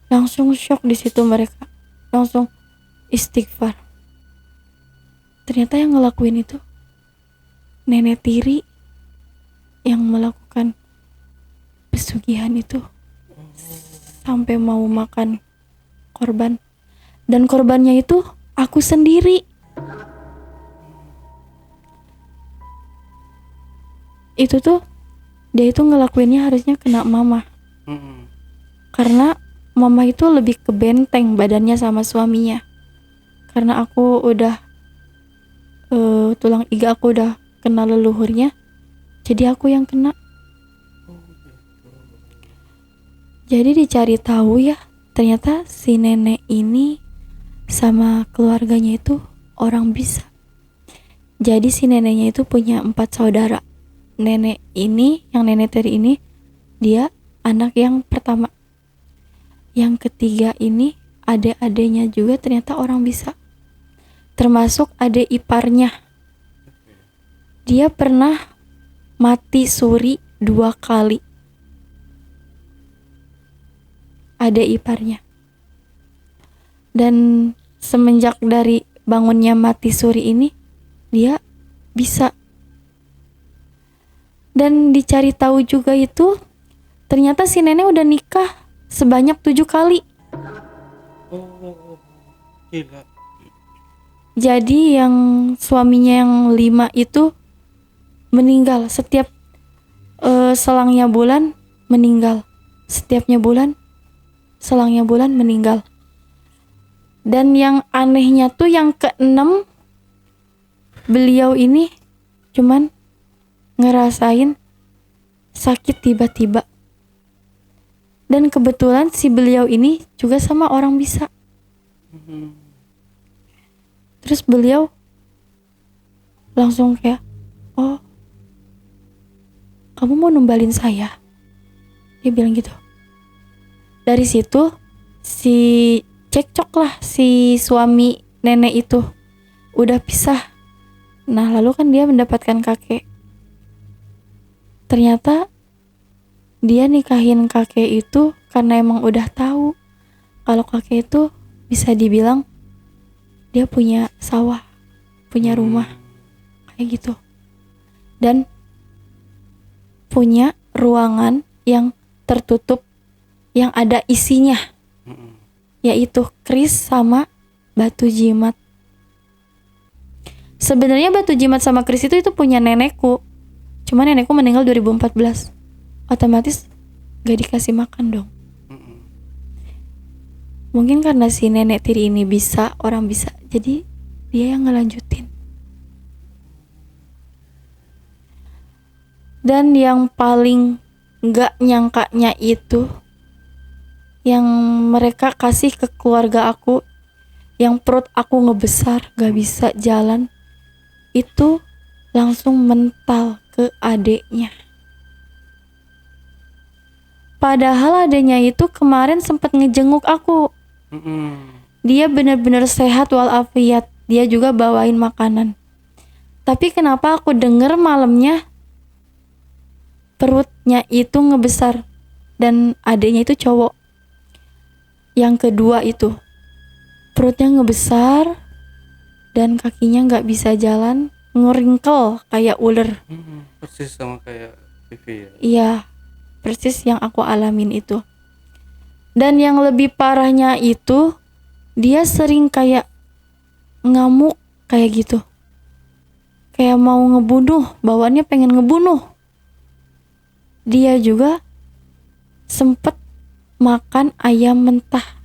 Langsung shock di situ mereka, langsung istighfar. Ternyata yang ngelakuin itu nenek tiri yang melakukan pesugihan itu sampai mau makan korban, dan korbannya itu aku sendiri. Itu tuh dia itu ngelakuinnya harusnya kena mama, karena mama itu lebih ke benteng badannya sama suaminya. Karena aku udah tulang iga aku udah kena leluhurnya, jadi aku yang kena. Jadi dicari tahu ya, ternyata si nenek ini sama keluarganya itu orang bisa. Jadi si neneknya itu punya 4 saudara. Nenek ini, yang nenek tiri ini, dia anak yang pertama. Yang ketiga ini adik-adiknya juga ternyata orang bisa, termasuk adik iparnya. Dia pernah mati suri 2 kali, adik iparnya. Dan semenjak dari bangunnya mati suri ini, dia bisa. Dan dicari tahu juga itu, ternyata si nenek udah nikah sebanyak 7 kali. Oh, gila. Jadi yang suaminya yang 5 itu meninggal setiap selangnya bulan meninggal. Setiapnya bulan, selangnya bulan meninggal. Dan yang anehnya tuh yang ke-6, beliau ini cuman ngerasain sakit tiba-tiba. Dan kebetulan si beliau ini juga sama orang bisa. Terus beliau langsung kayak, oh kamu mau numbalin saya? Dia bilang gitu. Dari situ si cekcok lah si suami nenek itu, udah pisah. Nah lalu kan dia mendapatkan kakek. Ternyata dia nikahin kakek itu karena emang udah tahu kalau kakek itu bisa dibilang dia punya sawah, punya rumah kayak gitu, dan punya ruangan yang tertutup yang ada isinya. yaitu keris sama batu jimat. Sebenarnya batu jimat sama keris itu punya nenekku. Cuma nenekku meninggal 2014. Otomatis gak dikasih makan dong. Mungkin karena si nenek tiri ini bisa, orang bisa, jadi dia yang ngelanjutin. Dan yang paling gak nyangkanya itu, yang mereka kasih ke keluarga aku, yang perut aku ngebesar, gak bisa jalan, itu langsung mental ke adeknya. Padahal adeknya itu kemarin sempat ngejenguk aku. Dia benar-benar sehat walafiat. Dia juga bawain makanan. Tapi kenapa aku denger malamnya perutnya itu ngebesar, dan adeknya itu cowok. Yang kedua itu perutnya ngebesar dan kakinya nggak bisa jalan, ngeringkel kayak ular. Persis sama kayak Vivi ya. Iya, persis yang aku alamin itu. Dan yang lebih parahnya itu, dia sering kayak ngamuk kayak gitu, kayak mau ngebunuh, bawaannya pengen ngebunuh. Dia juga sempet makan ayam mentah.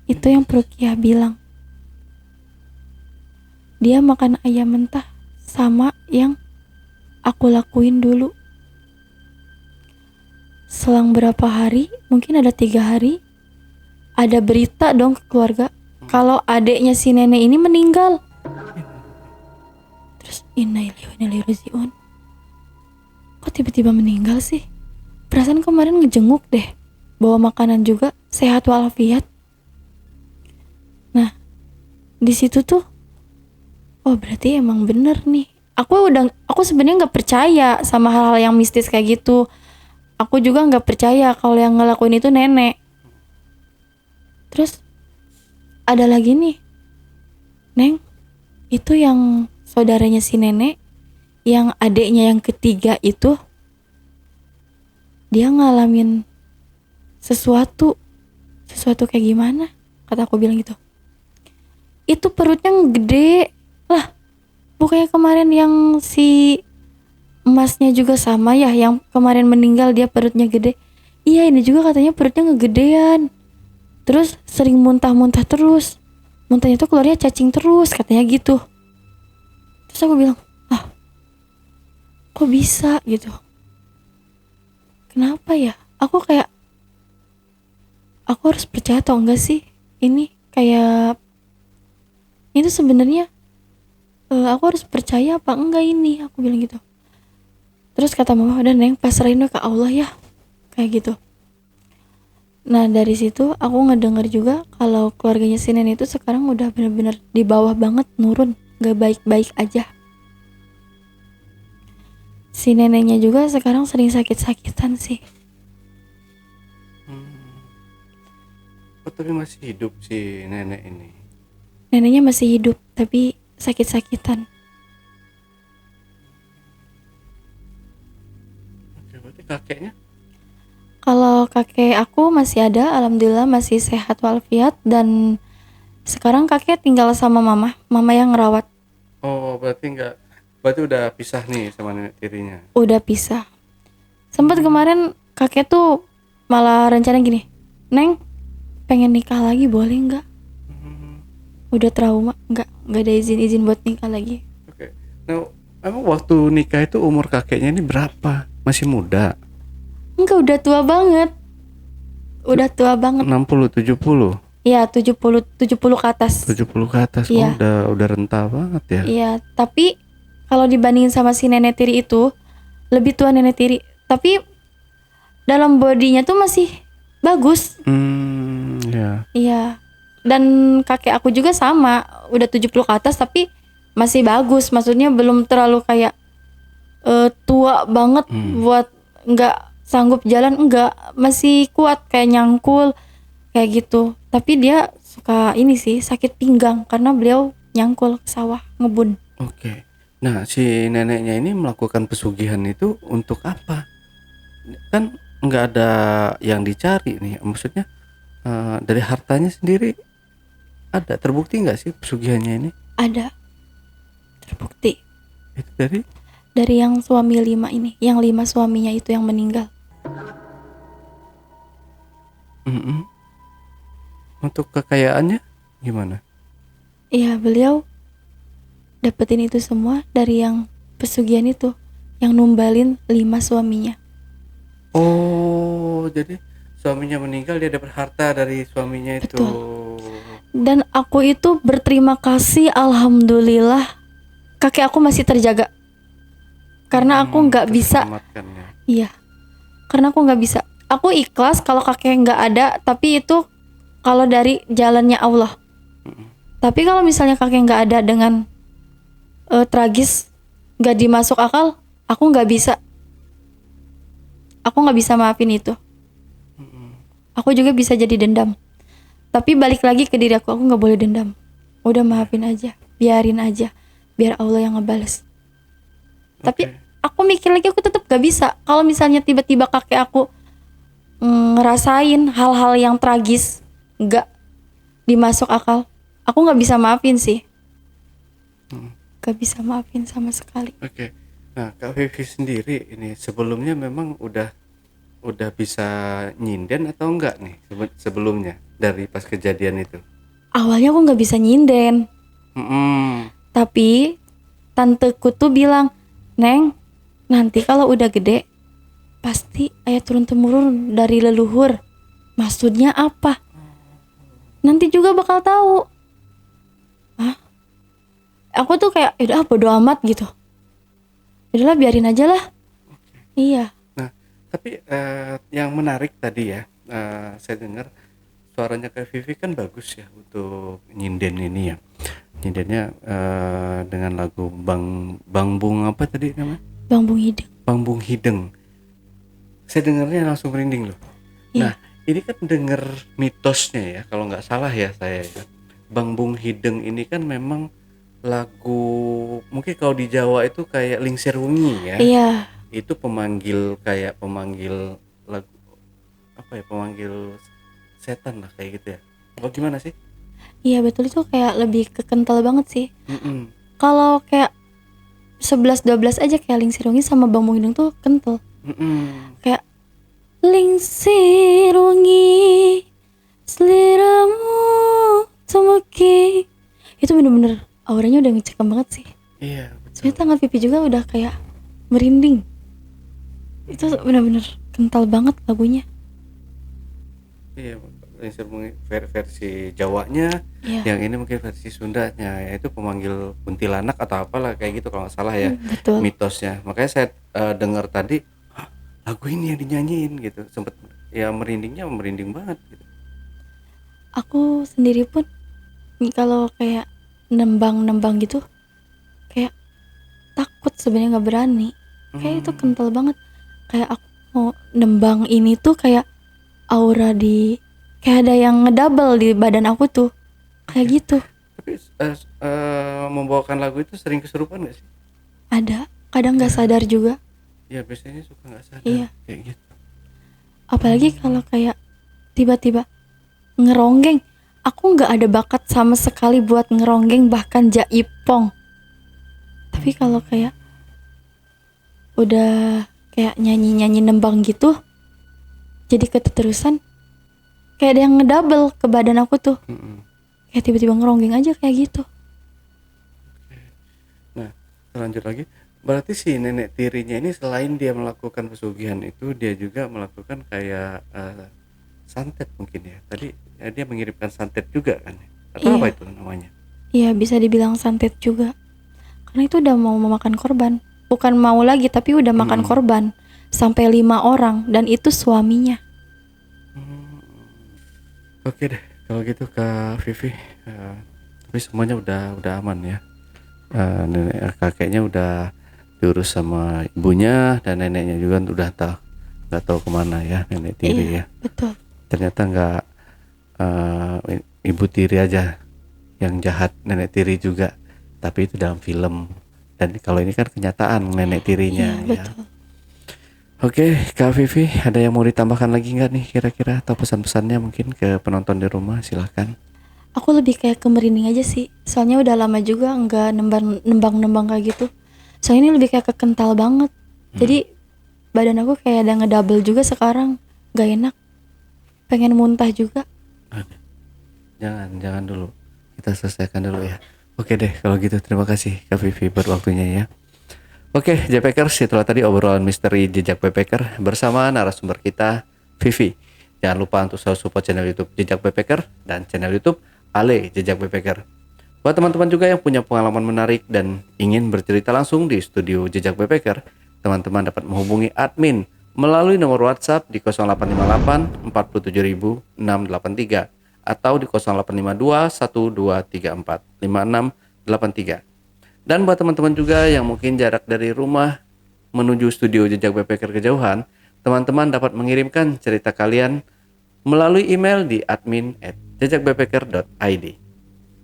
Itu yang Rukiah bilang. Dia makan ayam mentah sama yang aku lakuin dulu. Selang berapa hari, mungkin ada 3 hari, ada berita dong ke keluarga kalau adeknya si nenek ini meninggal. Terus innalillahi wa inna ilaihi raji'un. Kok tiba-tiba meninggal sih? Perasaan kemarin ngejenguk deh, bawa makanan juga, sehat walafiat. Nah, di situ tuh, oh berarti emang bener nih. Aku sebenarnya nggak percaya sama hal-hal yang mistis kayak gitu. Aku juga nggak percaya kalau yang ngelakuin itu nenek. Terus ada lagi nih, Neng, itu yang saudaranya si nenek, yang adeknya yang ketiga itu, dia ngalamin sesuatu kayak gimana? Kata aku bilang gitu. Itu perutnya gede lah. Bukannya kemarin yang si emasnya juga sama ya, yang kemarin meninggal dia perutnya gede. Iya, ini juga katanya perutnya ngegedean. Terus sering muntah-muntah terus. Muntahnya tuh keluarnya cacing terus, katanya gitu. Terus aku bilang, kok bisa gitu? Kenapa ya? Aku harus percaya atau enggak sih? Ini kayak, itu sebenarnya aku harus percaya apa enggak ini? Aku bilang gitu. Terus kata mama, udah Neng, pasrahin ke Allah ya, kayak gitu. Nah dari situ aku ngedenger juga kalau keluarganya si nenek itu sekarang udah bener-bener di bawah banget, nurun, gak baik-baik aja. Si neneknya juga sekarang sering sakit-sakitan sih. Oh, tapi masih hidup si nenek ini. Neneknya masih hidup tapi sakit-sakitan. Oke, berarti kakeknya? Kalau kakek aku masih ada, alhamdulillah masih sehat walafiat, dan sekarang kakek tinggal sama mama yang ngerawat. Oh, berarti udah pisah nih sama nenek tirinya. Udah pisah. Sempat kemarin kakek tuh malah rencana gini, Neng, pengen nikah lagi boleh nggak? Udah trauma, nggak ada izin buat nikah lagi. Oke. Nah, emang waktu nikah itu umur kakeknya ini berapa? Masih muda? Enggak, udah tua banget. Udah tua banget. 60, 70? Iya, 70 ke atas. 70 ke atas. Iya. Oh, udah renta banget ya. Iya, tapi kalau dibandingin sama si nenek tiri itu, lebih tua nenek tiri. Tapi dalam bodinya tuh masih bagus. Ya. Iya. Dan kakek aku juga sama, udah 70 ke atas tapi masih bagus. Maksudnya belum terlalu kayak tua banget buat nggak sanggup jalan, enggak, masih kuat kayak nyangkul kayak gitu. Tapi dia suka ini sih, sakit pinggang karena beliau nyangkul ke sawah ngebun. Oke. Nah, si neneknya ini melakukan pesugihan itu untuk apa? Kan nggak ada yang dicari nih. Maksudnya Dari hartanya sendiri ada terbukti nggak sih pesugihannya ini? Ada terbukti Itu dari dari yang suami 5 ini, yang 5 suaminya itu yang meninggal. Mm-mm. Untuk kekayaannya gimana? Iya, beliau dapetin itu semua dari yang pesugihan itu, yang numbalin 5 suaminya. Oh, jadi suaminya meninggal dia dapat harta dari suaminya itu. Betul. Dan aku itu berterima kasih, alhamdulillah kakek aku masih terjaga. Karena aku nggak bisa. Terselamatkan ya. Iya, karena aku nggak bisa. Aku ikhlas kalau kakek nggak ada, tapi itu kalau dari jalannya Allah. Tapi kalau misalnya kakek nggak ada dengan tragis, nggak dimasuk akal, aku nggak bisa. Aku nggak bisa maafin itu. Aku juga bisa jadi dendam. Tapi balik lagi ke diri aku nggak boleh dendam. Udah maafin aja, biarin aja, biar Allah yang ngebales. Tapi Oke. aku mikir lagi, aku tetap gak bisa. Kalau misalnya tiba-tiba kakek aku ngerasain hal-hal yang tragis, gak dimasuk akal, aku gak bisa maafin sih. Gak bisa maafin sama sekali. Oke. Nah, Kak Vivi sendiri ini sebelumnya memang udah bisa nyinden atau enggak nih sebelumnya dari pas kejadian itu? Awalnya aku gak bisa nyinden, Mm-mm. tapi tanteku tuh bilang, Neng, nanti kalau udah gede pasti ayah turun-temurun dari leluhur. Maksudnya apa? Nanti juga bakal tahu. Hah? Aku tuh kayak, udah bodo amat gitu. Udahlah, biarin aja lah. Iya. Nah, tapi yang menarik tadi ya, saya dengar suaranya Kak Vivi kan bagus ya untuk nyinden ini ya. Nyindennya dengan lagu Bang Bung apa tadi namanya? Bang Bung Hideng. Bang Bung Hideng. Saya dengarnya langsung merinding loh. Iya. Nah, ini kan denger mitosnya ya, kalau nggak salah ya saya ya. Bang Bung Hideng ini kan memang lagu, mungkin kalau di Jawa itu kayak Lingsir Wengi ya. Iya. Itu kayak pemanggil lagu apa ya, pemanggil setan lah kayak gitu ya. Apa gimana sih? Iya betul, itu kayak lebih kekental banget sih. Mm-mm. Kalau kayak 11-12 aja kayak Lingsir Wengi sama Bang Bung Hideng tuh kental. Mm-mm. Kayak Lingsir Wengi, seliramu temeki. Itu bener-bener auranya udah ngecekam banget sih. Iya betul. Sebenarnya tangan pipi juga udah kayak merinding. Itu bener-bener kental banget lagunya. Iya, Lingsir Wengi versi Jawanya, Iya. yang ini mungkin versi Sundanya, yaitu pemanggil kuntilanak atau apalah kayak gitu kalau nggak salah ya. Betul. Mitosnya. Makanya saya dengar tadi, "Hah, lagu ini yang dinyanyiin gitu, sempet ya merindingnya merinding banget gitu. Aku sendiri pun kalau kayak nembang-nembang gitu kayak takut, sebenarnya nggak berani. Kayak itu kental banget. Kayak aku mau nembang ini tuh kayak aura kayak ada yang ngedouble di badan aku tuh. Kayak gitu. Tapi membawakan lagu itu sering kesurupan nggak sih? Ada, kadang nggak sadar juga. Ya biasanya suka nggak sadar Iya. kayak gitu. Apalagi kalau kayak tiba-tiba ngeronggeng. Aku nggak ada bakat sama sekali buat ngeronggeng, bahkan jaipong. Tapi kalau kayak udah kayak nyanyi-nyanyi nembang gitu, jadi keterusan kayak ada yang ngedouble ke badan aku tuh. Mm-mm. Kayak tiba-tiba ngeronggeng aja kayak gitu. Nah, lanjut lagi. Berarti si nenek tirinya ini selain dia melakukan pesugihan itu, dia juga melakukan kayak santet mungkin ya. Tadi dia mengirimkan santet juga kan? Atau Iya. apa itu namanya? Iya, bisa dibilang santet juga. Karena itu udah mau memakan korban. Bukan mau lagi, tapi udah makan korban. Sampai 5 orang, dan itu suaminya. Oke deh, kalau gitu Kak Vivi, tapi semuanya udah aman ya. Nenek kakeknya udah diurus sama ibunya, dan neneknya juga udah nggak tahu kemana ya, nenek tiri Iya, ya. betul. Ternyata nggak ibu tiri aja yang jahat, nenek tiri juga, tapi itu dalam film. Dan kalau ini kan kenyataan nenek tirinya Iya, ya. betul. Oke, Kak Vivi, ada yang mau ditambahkan lagi nggak nih kira-kira atau pesan-pesannya mungkin ke penonton di rumah? Silahkan. Aku lebih kayak ke merinding aja sih. Soalnya udah lama juga nggak nembang-nembang kayak gitu. Soalnya ini lebih kayak kekental banget. Jadi badan aku kayak ada ngedouble juga sekarang. Gak enak. Pengen muntah juga. Jangan dulu. Kita selesaikan dulu ya. Oke deh, kalau gitu terima kasih Kak Vivi buat waktunya ya. Oke, JPKers, itulah tadi obrolan misteri Jejak Backpacker bersama narasumber kita, Vivi. Jangan lupa untuk selalu support channel YouTube Jejak Backpacker dan channel YouTube Ale Jejak Backpacker. Buat teman-teman juga yang punya pengalaman menarik dan ingin bercerita langsung di studio Jejak Backpacker, teman-teman dapat menghubungi admin melalui nomor WhatsApp di 0858 47683 atau di 0852 1234 5683. Dan buat teman-teman juga yang mungkin jarak dari rumah menuju studio Jejak Backpacker kejauhan, teman-teman dapat mengirimkan cerita kalian melalui email di admin@jejakbackpacker.id.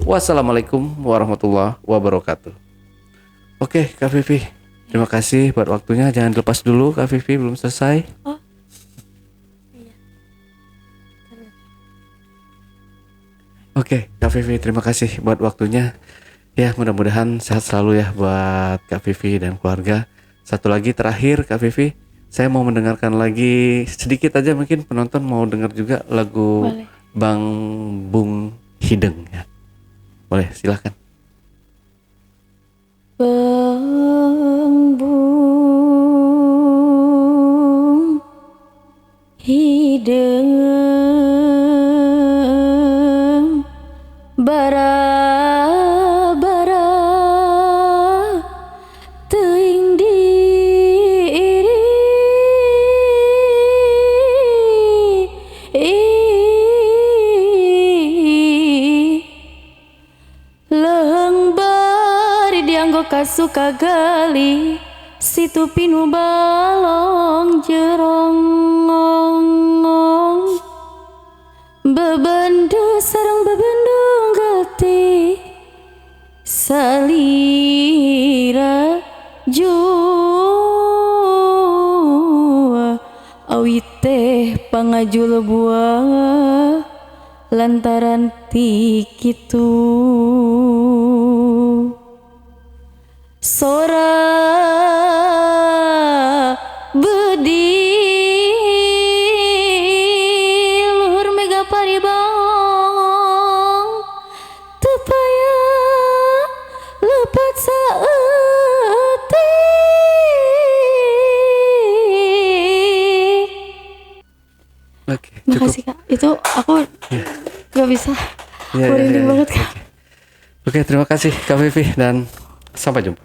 Wassalamualaikum warahmatullahi wabarakatuh. Oke, Kak Vivi, terima kasih buat waktunya. Jangan dilepas dulu, Kak Vivi, belum selesai. Oh, Oke, Kak Vivi, terima kasih buat waktunya. Ya, mudah-mudahan sehat selalu ya buat Kak Vivi dan keluarga. Satu lagi terakhir, Kak Vivi, saya mau mendengarkan lagi sedikit aja, mungkin penonton mau dengar juga lagu boleh. Bang Bung Hideng ya. Boleh, silakan. Bang Bung Hideng bara-bara teuing diri leheng bari dianggo kasuka gali situ pinu balong jerongong bebendu sareng bebendu gati salira jua awit teh pangajul buah lantaran ti kitu sora bedi luhur mega paribang tepaya lepat saeutik. Oke, cukup. Makasih Kak, itu aku gak bisa, Ya, merinding banget Oke. Kak. Oke, terima kasih Kak Vivi dan sampai jumpa.